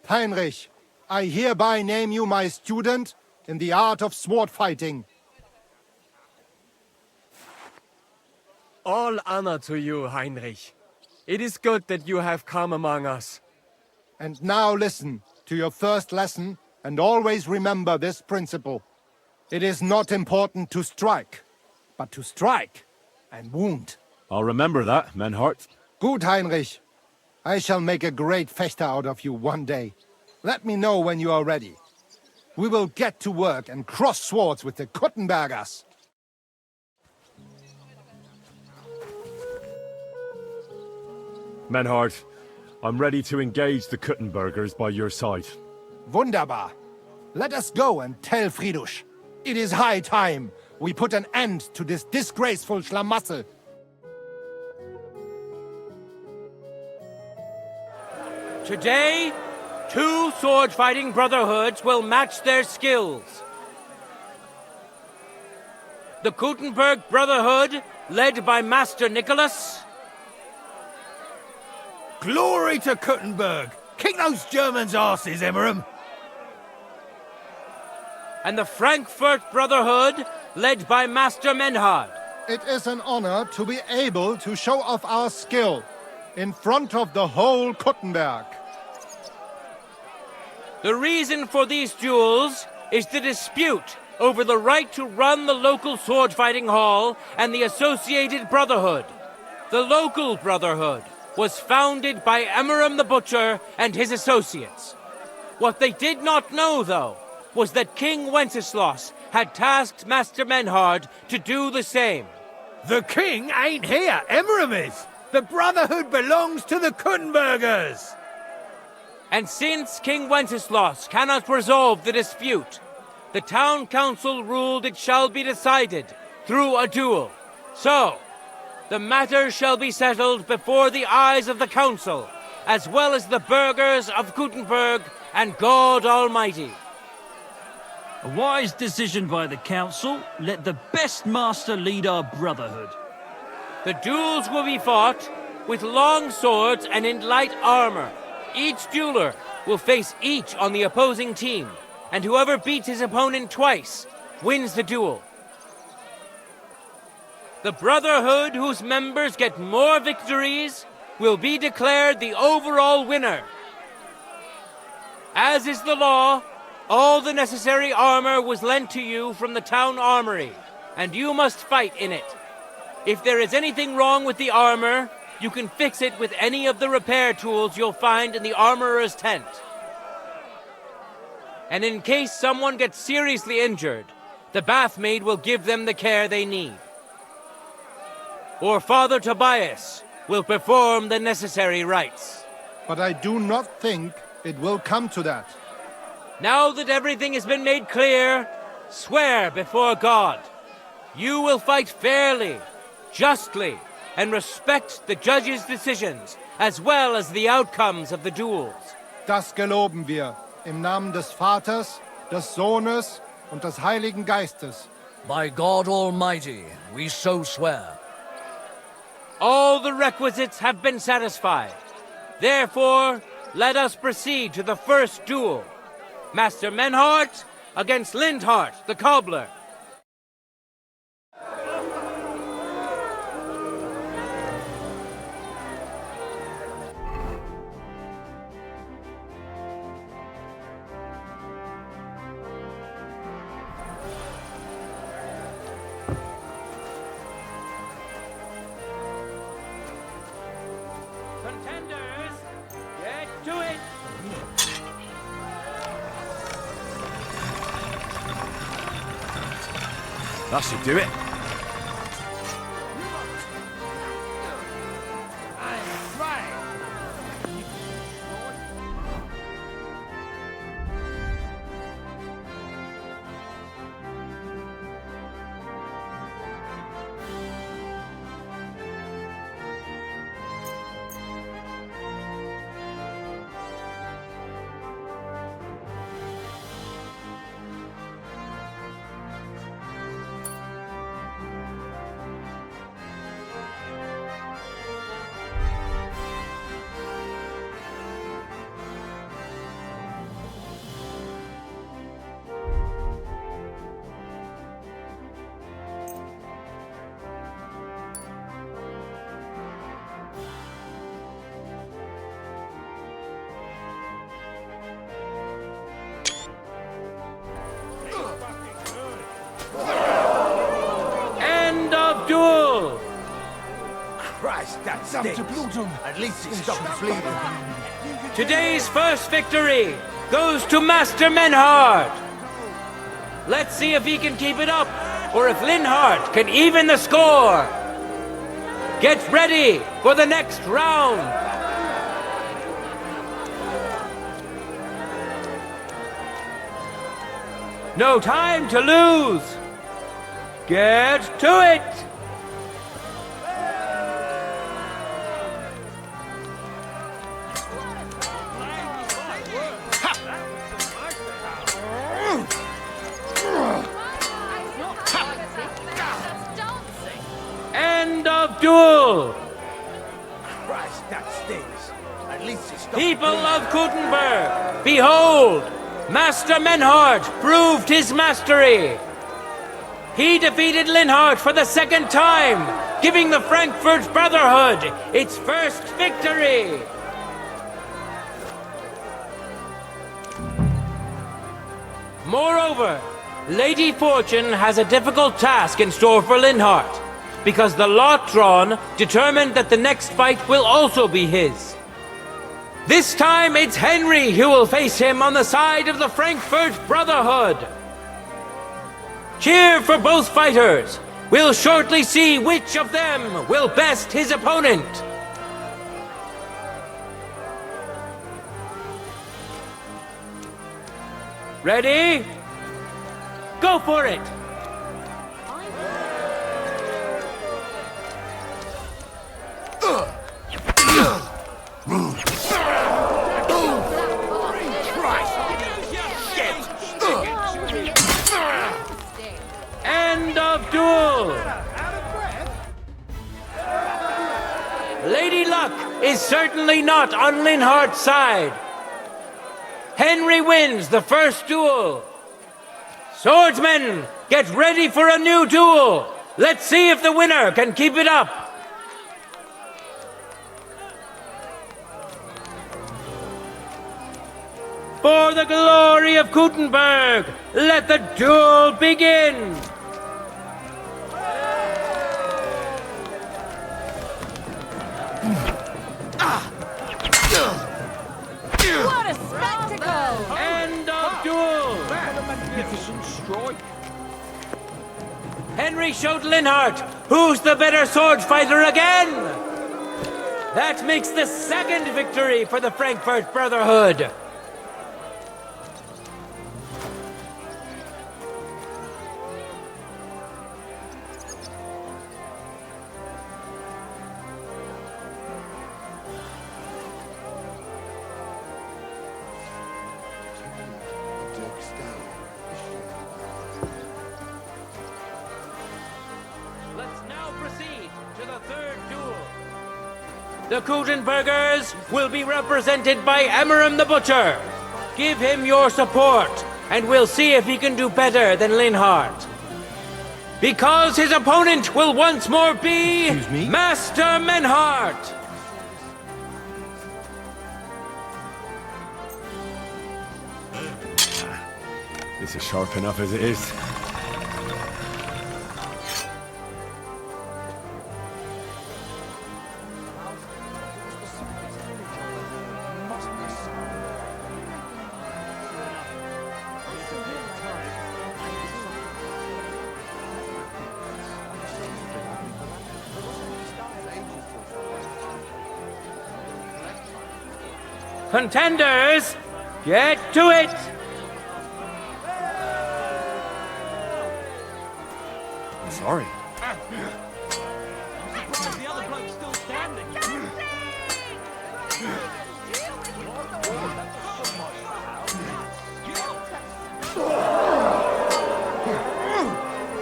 Heinrich, I hereby name you my student in the art of sword fighting. All honor to you, Heinrich. It is good that you have come among us. And now listen to your first lesson, and always remember this principle. It is not important to strike, but to strike and wound. I'll remember that, Menhard. Gut, Heinrich. I shall make a great fechter out of you one day. Let me know when you are ready. We will get to work and cross swords with the Kuttenbergers. Menhard, I'm ready to engage the Kuttenbergers by your side. Wunderbar. Let us go and tell Friedrich. It is high time we put an end to this disgraceful schlamassel. Today, 2 sword-fighting brotherhoods will match their skills. The Kuttenberg Brotherhood, led by Master Nicholas. Glory to Kuttenberg! Kick those Germans' asses, Emmeram! And the Frankfurt Brotherhood, led by Master Menhard. It is an honor to be able to show off our skill in front of the whole Kuttenberg. The reason for these duels is the dispute over the right to run the local sword-fighting hall and the associated brotherhood. The local brotherhood was founded by Emmeram the Butcher and his associates. What they did not know, though, was that King Wenceslas had tasked Master Menhard to do the same. The king ain't here, Emmeram is! The Brotherhood belongs to the Kuttenbergers! And since King Wenceslas cannot resolve the dispute, the town council ruled it shall be decided through a duel. So, the matter shall be settled before the eyes of the council, as well as the burghers of Kuttenberg and God Almighty. A wise decision by the council. Let the best master lead our brotherhood. The duels will be fought with long swords and in light armor. Each dueler will face each on the opposing team, and whoever beats his opponent twice wins the duel. The brotherhood whose members get more victories will be declared the overall winner. As is the law, all the necessary armor was lent to you from the town armory, and you must fight in it. If there is anything wrong with the armor, you can fix it with any of the repair tools you'll find in the armorer's tent. And in case someone gets seriously injured, the bathmaid will give them the care they need. Or Father Tobias will perform the necessary rites. But I do not think it will come to that. Now that everything has been made clear, swear before God. You will fight fairly, justly, and respect the judge's decisions, as well as the outcomes of the duels. Das geloben wir. Im Namen des Vaters, des Sohnes und des Heiligen Geistes. By God Almighty, we so swear. All the requisites have been satisfied. Therefore, let us proceed to the first duel. Master Menhart against Lindhart, the cobbler. Contenders, get to it! That should do it. End of duel! Christ, that stinks. At least it stopped bleeding. Today's first victory goes to Master Menhart. Let's see if he can keep it up, or if Linhart can even the score. Get ready for the next round. No time to lose. Get to it. End of duel. Christ, that stings. At least it stopped People bleeding. of Gutenberg, behold, Master Menhart proved his mastery. He defeated Linhart for the second time, giving the Frankfurt Brotherhood its first victory. Moreover, Lady Fortune has a difficult task in store for Linhart, because the lot drawn determined that the next fight will also be his. This time it's Henry who will face him on the side of the Frankfurt Brotherhood. Cheer for both fighters. We'll shortly see which of them will best his opponent. Ready? Go for it! End of duel! Lady Luck is certainly not on Linhart's side. Henry wins the first duel. Swordsmen, get ready for a new duel. Let's see if the winner can keep it up. For the glory of Gutenberg, let the duel begin! What a spectacle! End of duel! Magnificent strike. Henry showed Linhart who's the better sword fighter again! That makes the second victory for the Frankfurt Brotherhood. The Kuttenbergers will be represented by Emmeram the Butcher. Give him your support, and we'll see if he can do better than Linhardt. Because his opponent will once more be Master Menhardt. This is sharp enough as it is. Contenders, get to it! Sorry. The other bloke's still standing.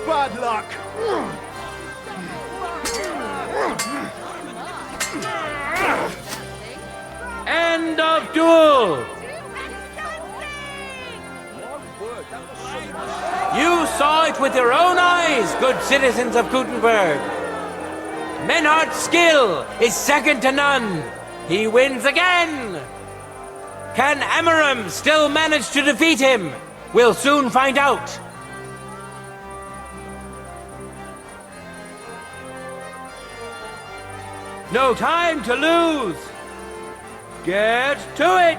Bad luck. End of duel! You saw it with your own eyes, good citizens of Kuttenberg. Menhardt's skill is second to none. He wins again. Can Emmeram still manage to defeat him? We'll soon find out. No time to lose. Get to it!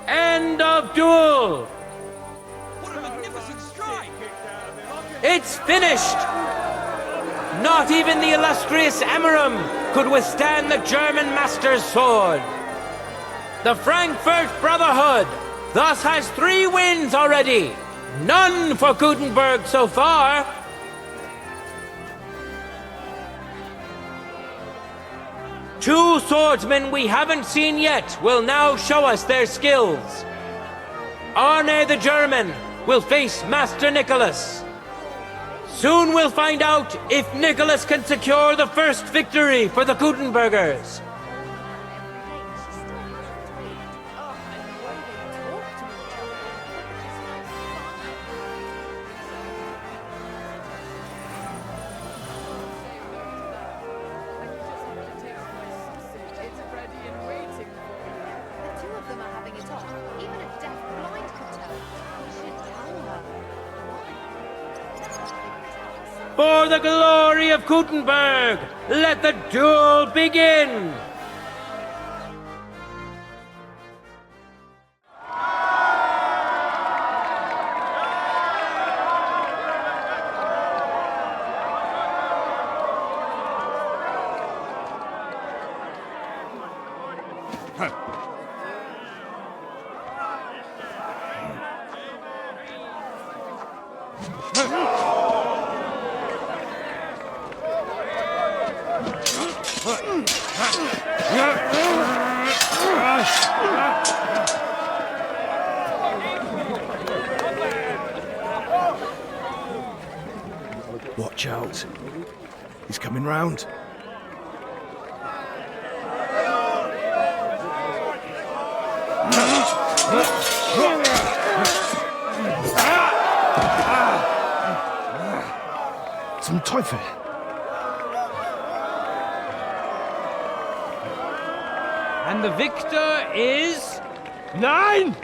End of duel! What a magnificent strike! It's finished! Not even the illustrious Emmeram could withstand the German master's sword. The Frankfurt Brotherhood thus has 3 wins already. None for Kuttenberg so far. Two swordsmen we haven't seen yet will now show us their skills. Arne the German will face Master Nicholas. Soon we'll find out if Nicholas can secure the first victory for the Kuttenbergers. For the glory of Kuttenberg, let the duel begin! Watch out. He's coming round. Zum Teufel! And the victor is... Nein!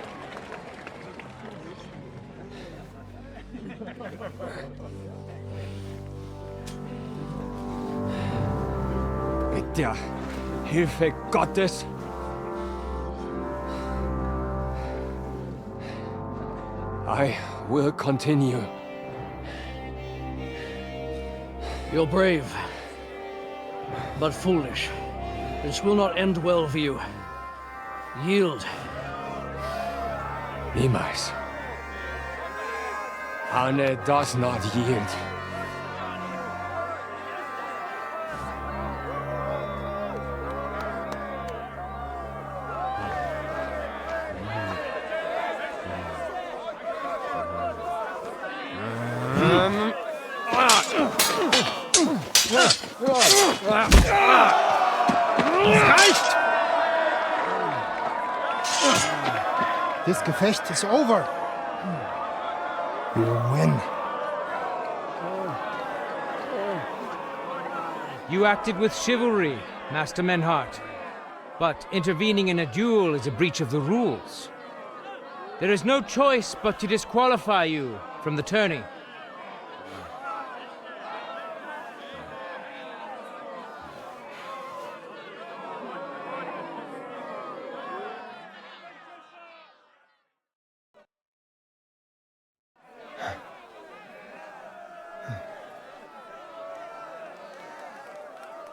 Mit der Hilfe Gottes. I will continue. You're brave, but foolish. This will not end well for you. Yield. Niemals. Arne does not yield. Reicht! This Gefecht is over. You win. You acted with chivalry, Master Menhart. But intervening in a duel is a breach of the rules. There is no choice but to disqualify you from the tourney.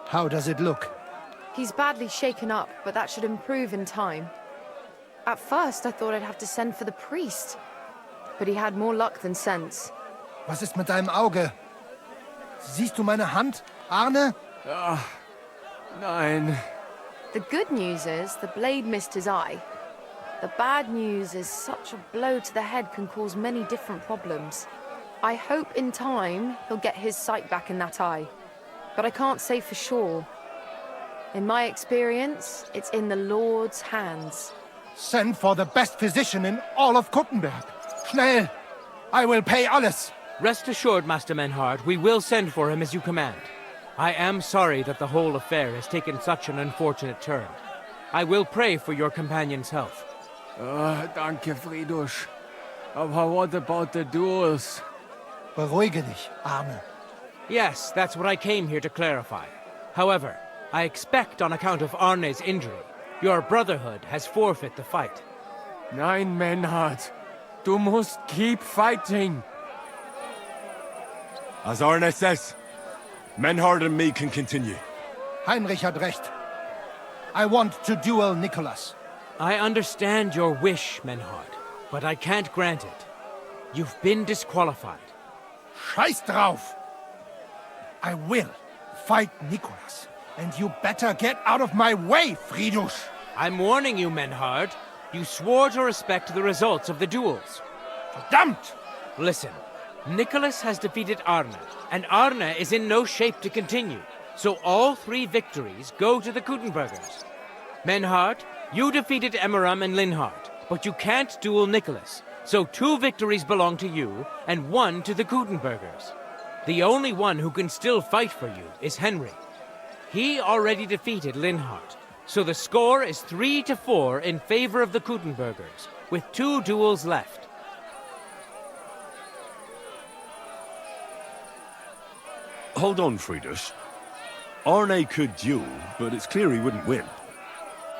How does it look? He's badly shaken up, but that should improve in time. At first, I thought I'd have to send for the priest. But he had more luck than sense. Was ist mit deinem Auge? Siehst du meine Hand, Arne? Nein. The good news is the blade missed his eye. The bad news is such a blow to the head can cause many different problems. I hope in time he'll get his sight back in that eye. But I can't say for sure. In my experience, it's in the Lord's hands. Send for the best physician in all of Kuttenberg. Schnell! I will pay alles. Rest assured, Master Menhart, we will send for him as you command. I am sorry that the whole affair has taken such an unfortunate turn. I will pray for your companion's health. Danke, Friedrich. Aber what about the duels? Beruhige dich, Arne. Yes, that's what I came here to clarify. However, I expect on account of Arne's injury, your brotherhood has forfeit the fight. Nein, Menhart. Du musst keep fighting. As Arne says, Menhard and me can continue. Heinrich had recht. I want to duel Nicholas. I understand your wish, Menhard, but I can't grant it. You've been disqualified. Scheiß drauf! I will fight Nicholas. And you better get out of my way, Friedrich! I'm warning you, Menhard. You swore to respect the results of the duels. Verdammt! Listen, Nicholas has defeated Arne, and Arne is in no shape to continue. So all 3 victories go to the Kuttenbergers. Menhard, you defeated Emmeram and Linhart, but you can't duel Nicholas. So 2 victories belong to you, and 1 to the Kuttenbergers. The only one who can still fight for you is Henry. He already defeated Linhart, so the score is 3-4 in favor of the Kuttenbergers, with 2 duels left. Hold on, Friedrich. Arne could duel, but it's clear he wouldn't win.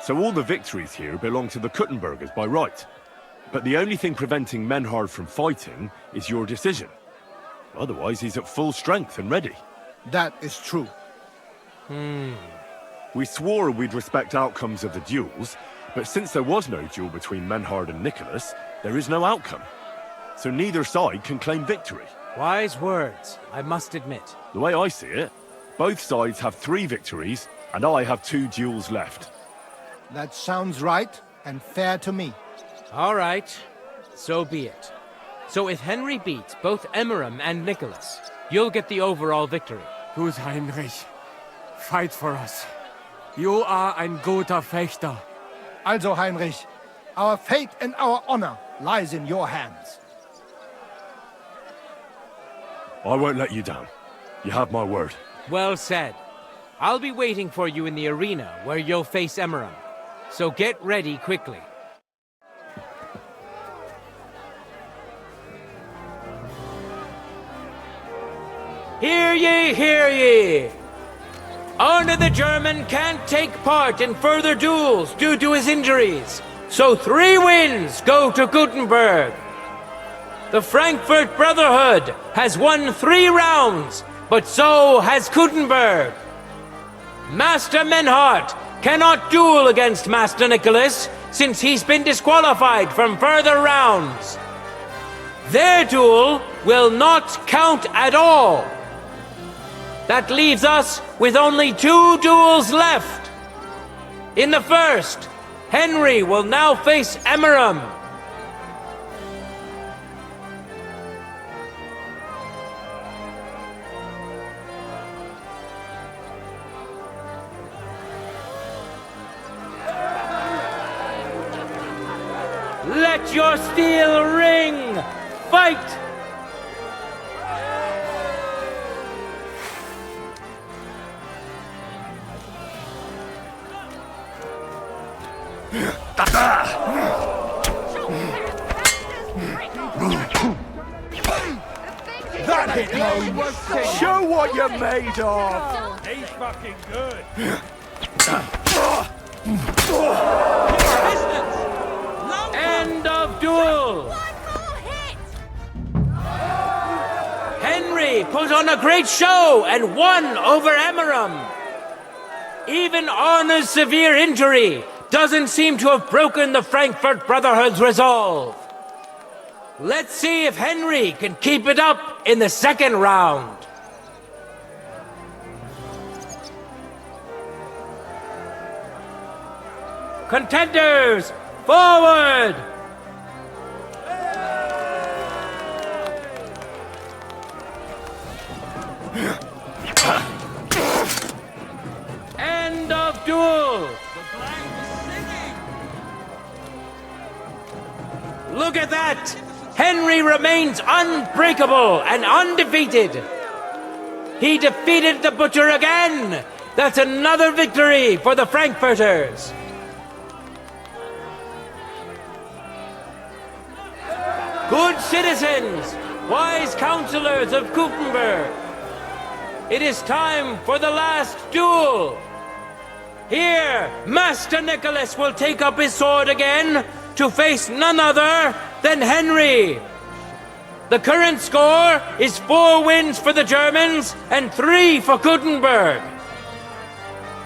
So all the victories here belong to the Kuttenbergers by right. But the only thing preventing Menhard from fighting is your decision. Otherwise, he's at full strength and ready. That is true. We swore we'd respect outcomes of the duels, but since there was no duel between Menhard and Nicholas, there is no outcome. So neither side can claim victory. Wise words, I must admit. The way I see it, both sides have 3 victories, and I have 2 duels left. That sounds right and fair to me. All right, so be it. So if Henry beats both Emmeram and Nicholas, you'll get the overall victory. Gut, Heinrich. Fight for us. You are ein guter Fechter. Also, Heinrich, our fate and our honor lies in your hands. I won't let you down. You have my word. Well said. I'll be waiting for you in the arena where you'll face Emmeram. So get ready quickly. Hear ye, hear ye! Arne the German can't take part in further duels due to his injuries, so 3 wins go to Gutenberg. The Frankfurt Brotherhood has won 3 rounds, but so has Gutenberg. Master Menhart cannot duel against Master Nicholas since he's been disqualified from further rounds. Their duel will not count at all. That leaves us with only 2 duels left. In the first, Henry will now face Emmeram. Let your steel ring! Fight! That hit home! Show what you're made of! He's fucking good! End of duel! Henry put on a great show and won over Emeram. Even Arna's severe injury doesn't seem to have broken the Frankfurt Brotherhood's resolve. Let's see if Henry can keep it up in the second round. Contenders, forward! End of duel! Look at that! Henry remains unbreakable and undefeated. He defeated the Butcher again! That's another victory for the Frankfurters! Good citizens, wise counselors of Gutenberg, it is time for the last duel. Here, Master Nicholas will take up his sword again to face none other than Henry. The current score is 4 wins for the Germans and 3 for Gutenberg.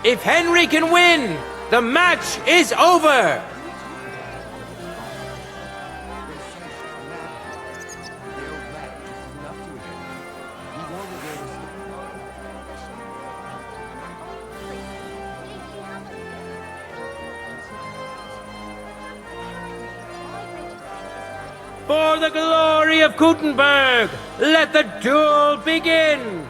If Henry can win, the match is over. For the glory of Gutenberg, let the duel begin!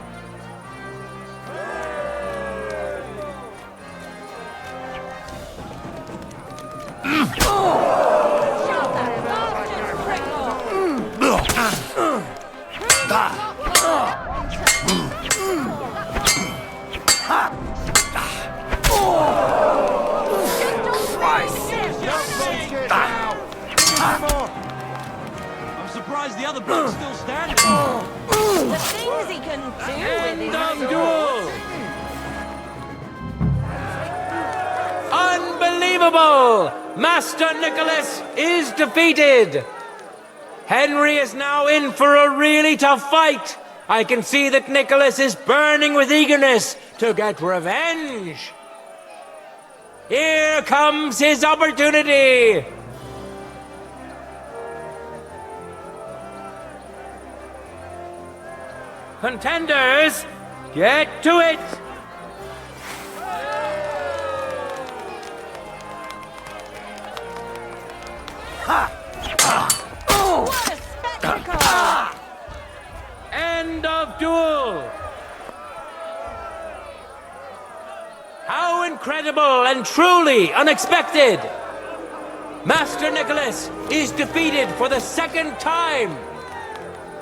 I'm surprised the other bloke's still standing. The things he can do with his sword. Duel! Unbelievable! Master Nicholas is defeated! Henry is now in for a really tough fight. I can see that Nicholas is burning with eagerness to get revenge. Here comes his opportunity! Contenders, get to it! What a spectacle! End of duel! How incredible and truly unexpected! Master Nicholas is defeated for the second time!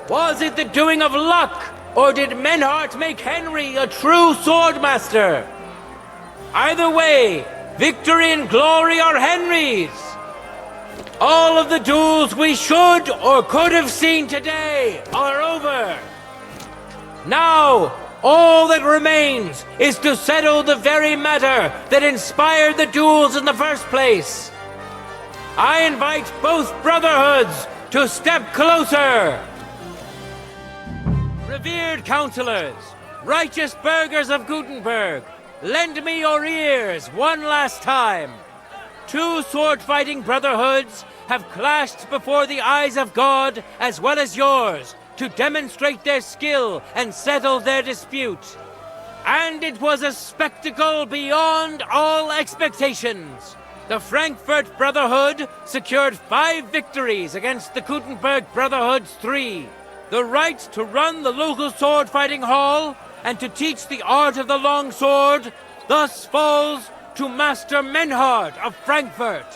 Was it the doing of luck, or did Menhart make Henry a true swordmaster? Either way, victory and glory are Henry's! All of the duels we should or could have seen today are over! Now, all that remains is to settle the very matter that inspired the duels in the first place. I invite both brotherhoods to step closer! Revered counselors, righteous burghers of Gutenberg, lend me your ears one last time. 2 sword-fighting brotherhoods have clashed before the eyes of God as well as yours to demonstrate their skill and settle their dispute. And it was a spectacle beyond all expectations. The Frankfurt Brotherhood secured 5 victories against the Gutenberg Brotherhood's 3. The right to run the local sword-fighting hall and to teach the art of the long sword thus falls to Master Menhart of Frankfurt.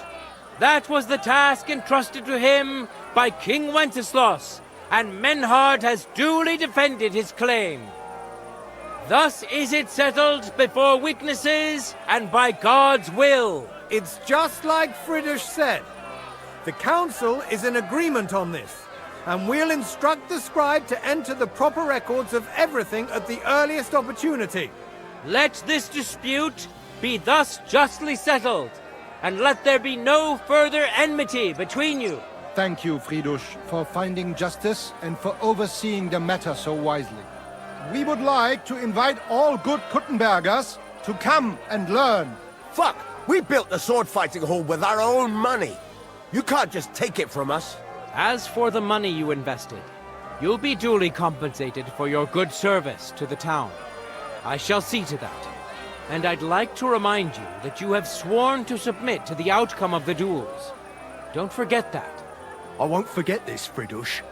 That was the task entrusted to him by King Wenceslas, and Menhard has duly defended his claim. Thus is it settled before witnesses and by God's will. It's just like Friedrich said. The council is in agreement on this, and we'll instruct the scribe to enter the proper records of everything at the earliest opportunity. Let this dispute be thus justly settled, and let there be no further enmity between you. Thank you, Friedrich, for finding justice and for overseeing the matter so wisely. We would like to invite all good Kuttenbergers to come and learn. Fuck! We built the sword fighting hall with our own money. You can't just take it from us. As for the money you invested, you'll be duly compensated for your good service to the town. I shall see to that. And I'd like to remind you that you have sworn to submit to the outcome of the duels. Don't forget that. I won't forget this, Friedrich.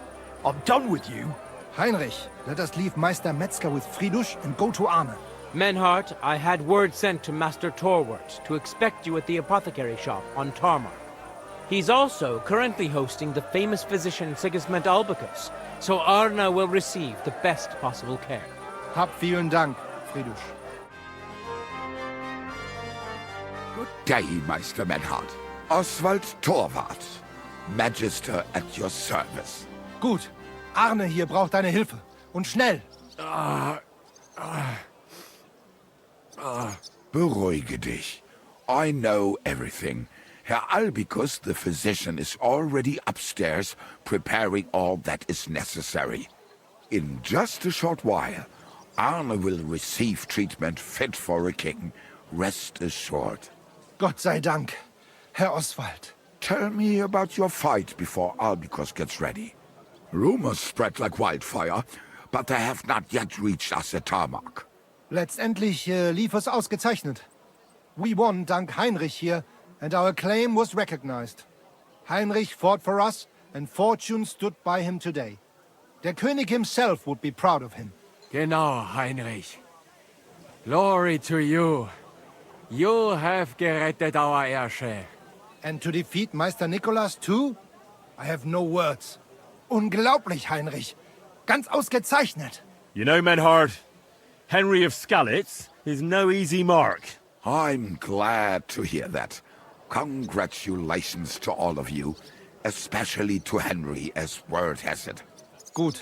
I'm done with you. Heinrich, let us leave Meister Metzger with Friedrich and go to Arne. Menhart, I had word sent to Master Torwart to expect you at the apothecary shop on Tarmar. He's also currently hosting the famous physician Sigismund Albicus, so Arne will receive the best possible care. Hab vielen Dank, Friedrich. Good day, Meister Menhard. Oswald Torwart, Magister at your service. Gut. Arne hier braucht deine Hilfe. Und schnell. Beruhige dich. I know everything. Herr Albicus, the physician, is already upstairs preparing all that is necessary. In just a short while, Arne will receive treatment fit for a king. Rest assured. Gott sei Dank, Herr Oswald. Tell me about your fight before Albicus gets ready. Rumors spread like wildfire, but they have not yet reached us at Tarmac. Letztendlich lief es ausgezeichnet. We won dank Heinrich hier, and our claim was recognized. Heinrich fought for us, and fortune stood by him today. Der König himself would be proud of him. Genau, Heinrich. Glory to you. You have gerettet our Ersche. And to defeat Meister Nicholas too? I have no words. Unglaublich, Heinrich. Ganz ausgezeichnet. You know, Menhard, Henry of Skalitz is no easy mark. I'm glad to hear that. Congratulations to all of you, especially to Henry, as word has it. Gut.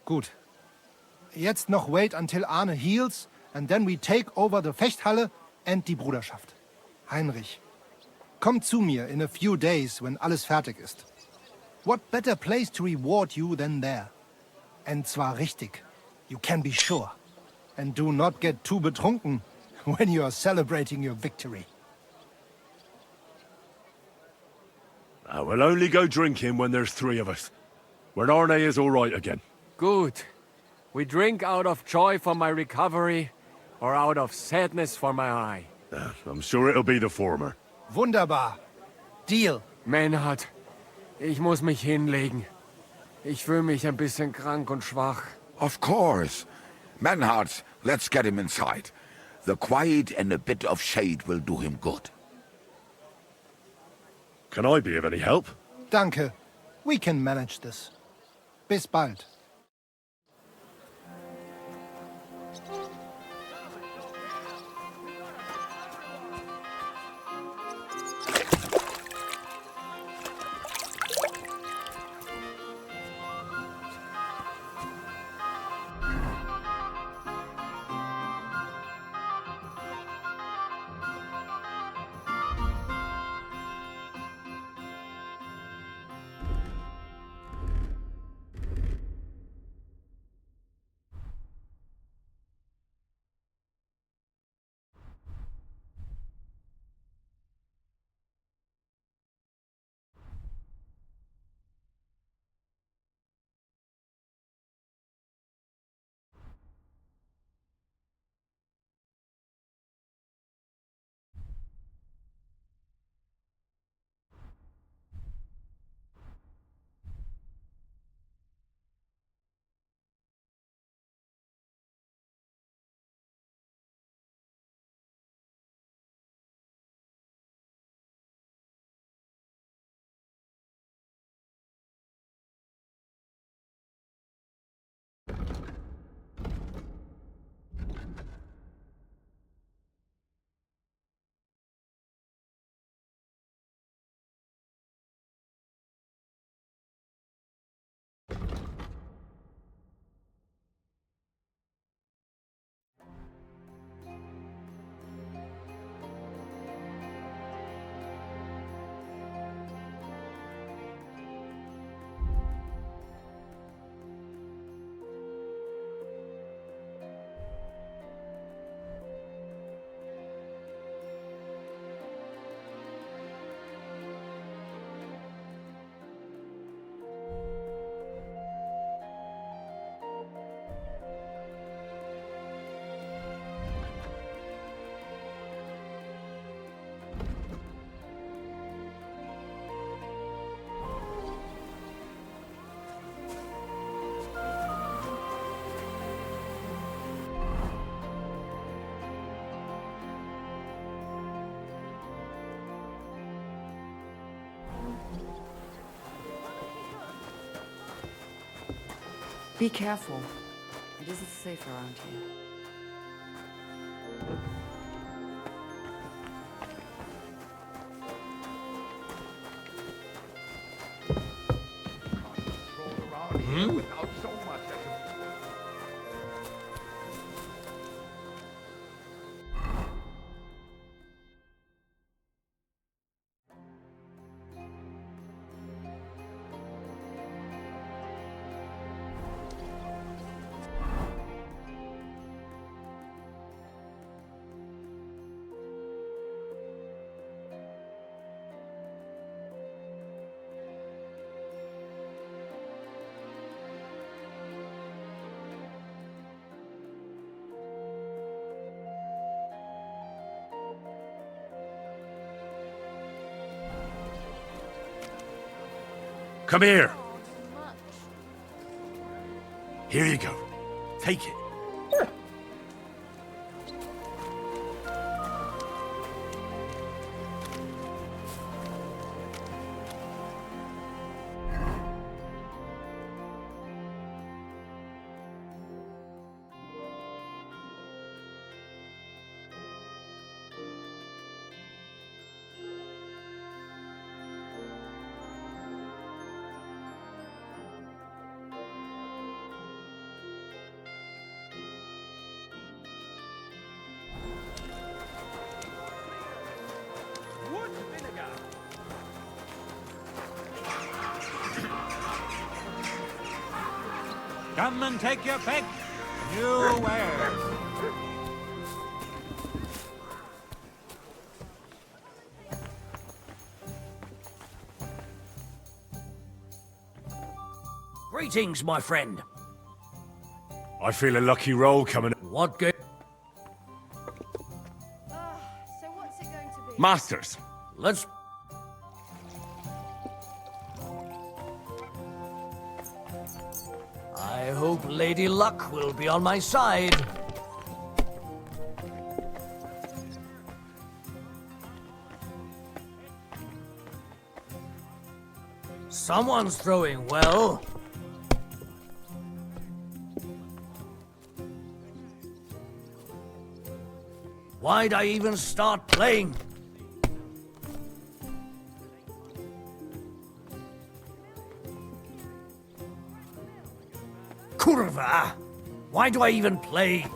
Gut. Jetzt noch wait until Arne heals, and then we take over the Fechthalle and die Bruderschaft. Heinrich, komm zu mir in a few days when alles fertig ist. What better place to reward you than there? And zwar richtig. You can be sure. And do not get too betrunken when you are celebrating your victory. We'll only go drinking when there's three of us. When Arne is all right again. Good. We drink out of joy for my recovery, or out of sadness for my eye. I'm sure it'll be the former. Wunderbar. Deal. Menhard, ich muss mich hinlegen. Ich fühle mich ein bisschen krank und schwach. Of course. Menhard, let's get him inside. The quiet and a bit of shade will do him good. Can I be of any help? Danke. We can manage this. Bis bald. Be careful. It isn't safe around here. Without so much as a... Come here. Here you go. Take it. Come and take your pick. You where? Greetings, my friend. I feel a lucky roll coming. What good? So what's it going to be? Masters. Let's... I hope Lady Luck will be on my side. Someone's throwing well. Why'd I even start playing? Kurva! Why do I even play?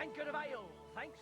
tankard of ale, thanks.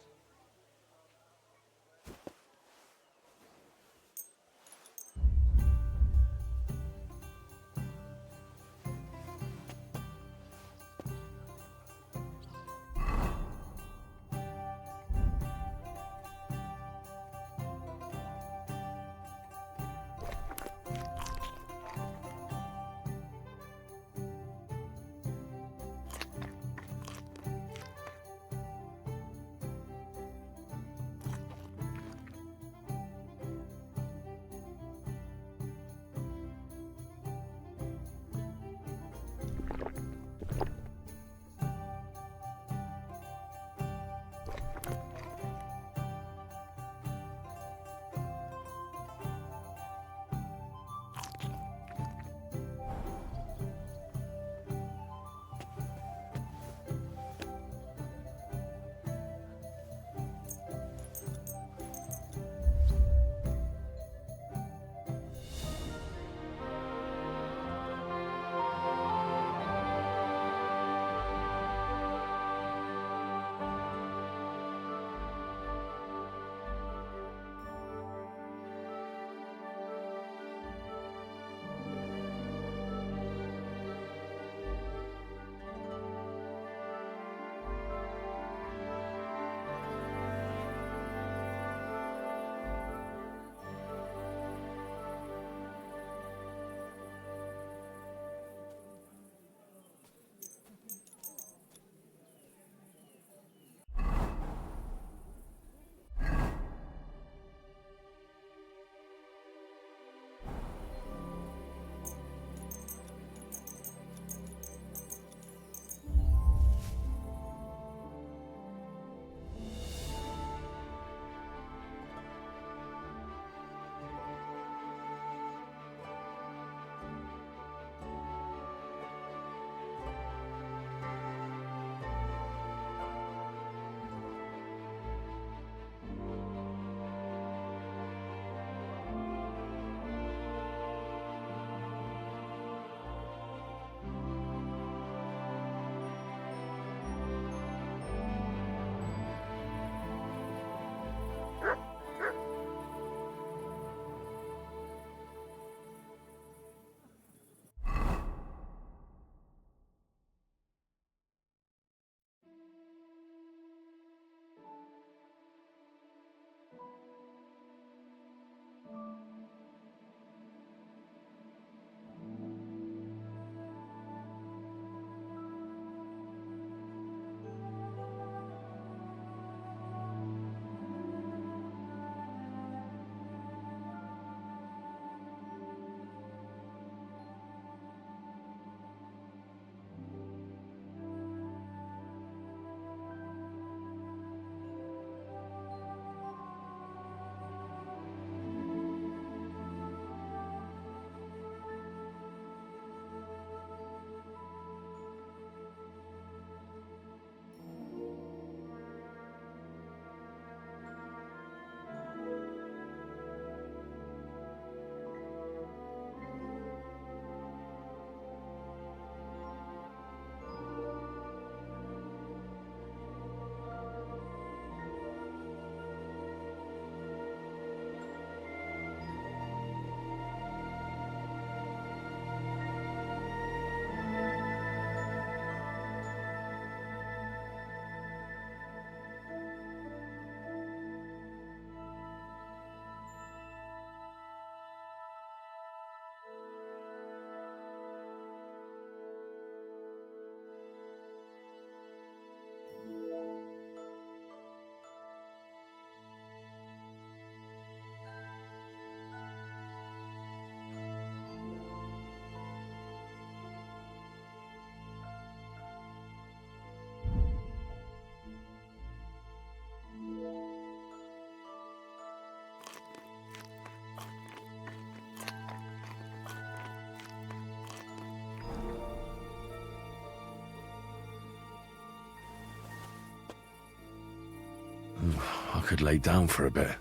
I could lay down for a bit.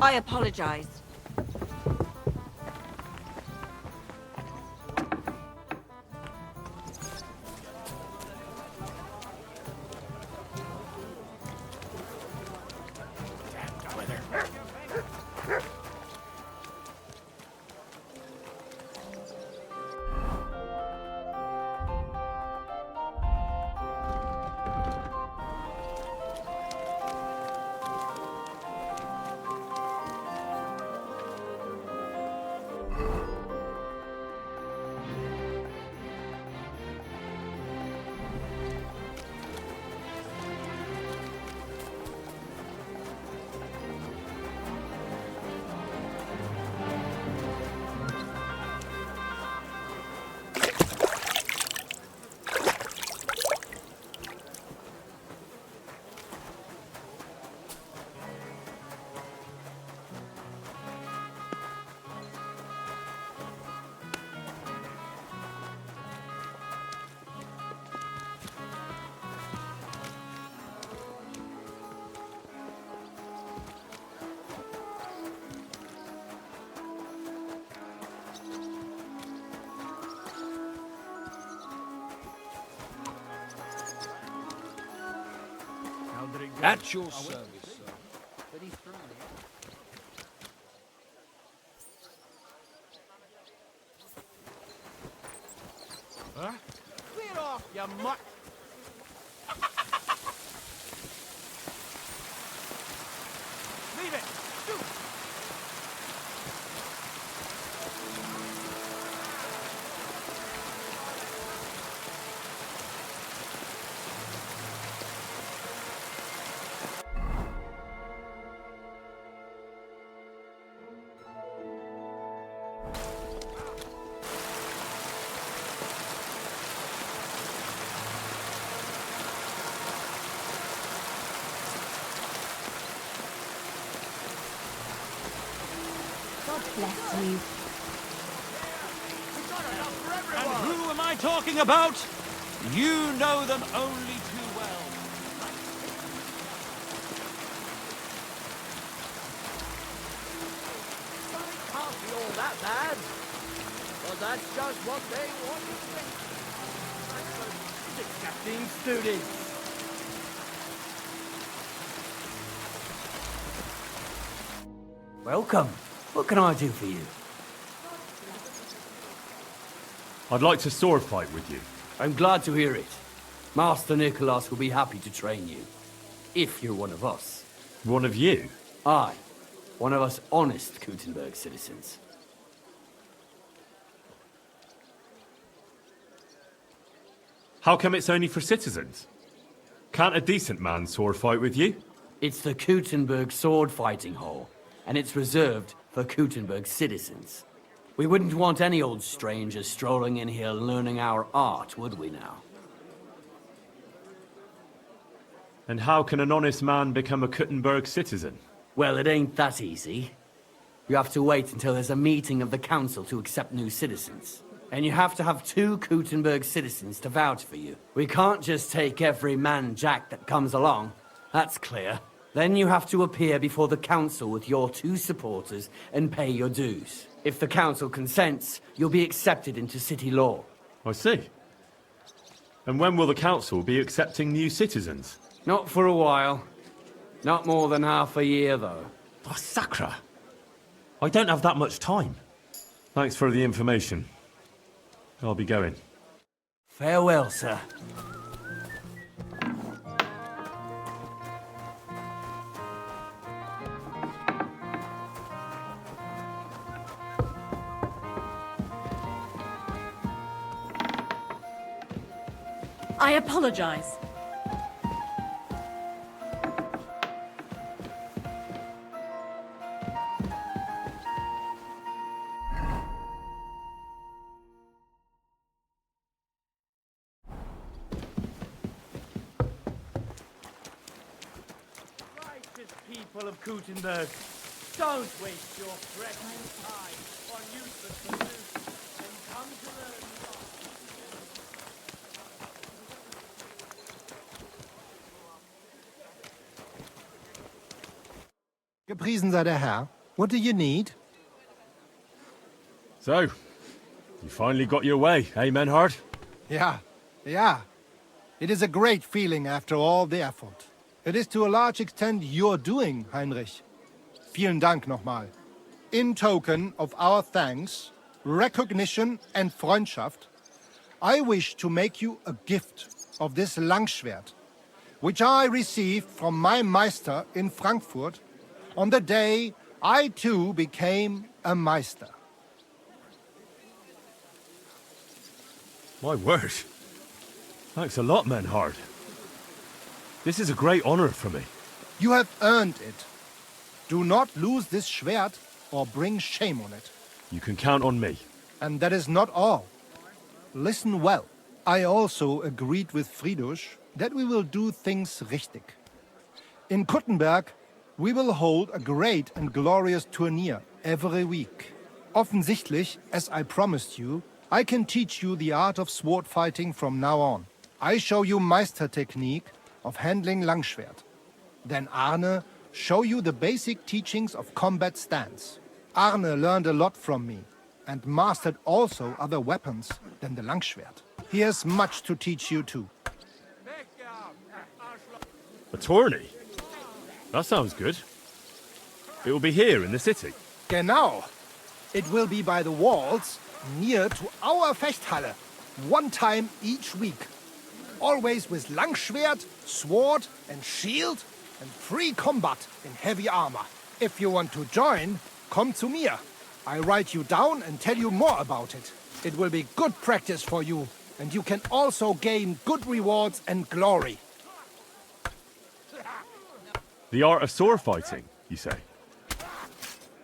I apologize. At your service, sir. Huh? Clear off, you mutt! Leave it! Shoot! God bless you. And who am I talking about? You know them only too well. Can't be all that bad. But that's just what they want to think. Disgusting students! Welcome. What can I do for you? I'd like to sword fight with you. I'm glad to hear it. Master Nicholas will be happy to train you. If you're one of us. One of you? Aye. One of us honest Kuttenberg citizens. How come it's only for citizens? Can't a decent man sword fight with you? It's the Kuttenberg sword fighting hall, and it's reserved for Kuttenberg citizens. We wouldn't want any old strangers strolling in here learning our art, would we now? And how can an honest man become a Kuttenberg citizen? Well, it ain't that easy. You have to wait until there's a meeting of the council to accept new citizens. And you have to have 2 Kuttenberg citizens to vouch for you. We can't just take every man jack that comes along. That's clear. Then you have to appear before the council with your 2 supporters and pay your dues. If the council consents, you'll be accepted into city law. I see. And when will the council be accepting new citizens? Not for a while. Not more than half a year, though. Oh, Sacra! I don't have that much time. Thanks for the information. I'll be going. Farewell, sir. I apologize. Righteous people of Kuttenberg, don't waste your precious time on useless pursuits and come to learn. Gepriesen sei der Herr. What do you need? So, you finally got your way, eh, Menhard? Yeah. It is a great feeling after all the effort. It is to a large extent your doing, Heinrich. Vielen Dank nochmal. In token of our thanks, recognition and Freundschaft, I wish to make you a gift of this Langschwert, which I received from my Meister in Frankfurt on the day I too became a Meister. My word. Thanks a lot, Menhard. This is a great honor for me. You have earned it. Do not lose this Schwert or bring shame on it. You can count on me. And that is not all. Listen well. I also agreed with Friedrich that we will do things richtig. In Kuttenberg, we will hold a great and glorious tourney every week. Offensichtlich, as I promised you, I can teach you the art of sword fighting from now on. I show you Meister technique of handling Langschwert. Then Arne show you the basic teachings of combat stance. Arne learned a lot from me and mastered also other weapons than the Langschwert. He has much to teach you too. A tourney? That sounds good. It will be here in the city. Genau. It will be by the walls near to our Fechthalle, one time each week. Always with Langschwert, sword and shield and free combat in heavy armor. If you want to join, come to me. I write you down and tell you more about it. It will be good practice for you, and you can also gain good rewards and glory. The art of sword fighting, you say?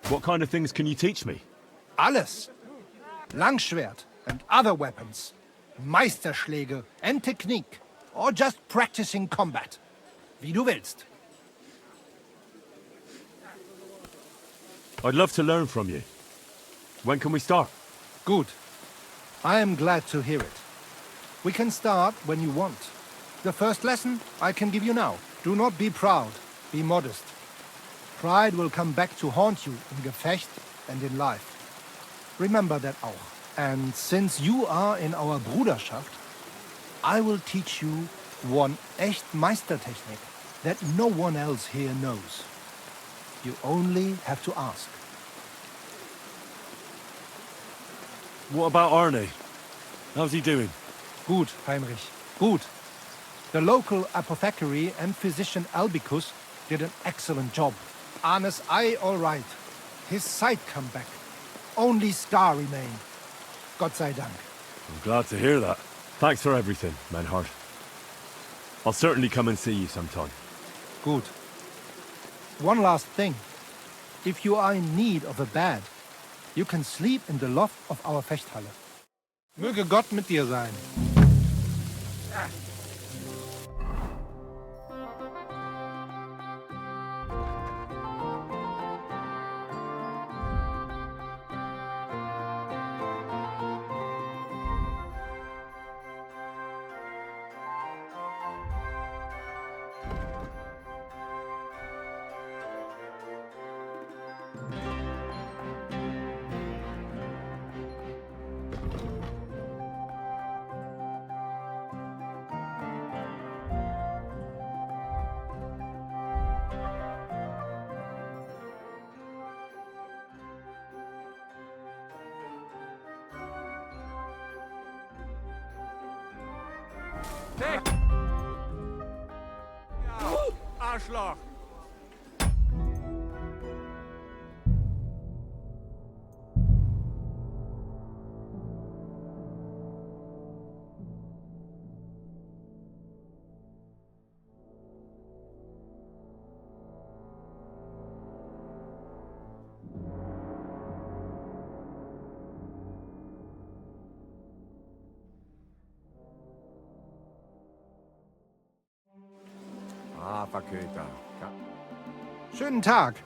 What kind of things can you teach me? Alles. Langschwert and other weapons. Meisterschläge and technique. Or just practicing combat. Wie du willst. I'd love to learn from you. When can we start? Good. I am glad to hear it. We can start when you want. The first lesson I can give you now. Do not be proud. Be modest. Pride will come back to haunt you in Gefecht and in life. Remember that auch. And since you are in our Bruderschaft, I will teach you one echt Meistertechnik that no one else here knows. You only have to ask. What about Arne? How's he doing? Gut, Heinrich. Gut. The local apothecary and physician Albicus did an excellent job. Arne's eye all right. His sight come back. Only scar remain. Gott sei Dank. I'm glad to hear that. Thanks for everything, Menhard. I'll certainly come and see you sometime. Good. One last thing. If you are in need of a bed, you can sleep in the loft of our Fechthalle. Möge Gott mit dir sein. Weg! Arschloch! Schönen Tag.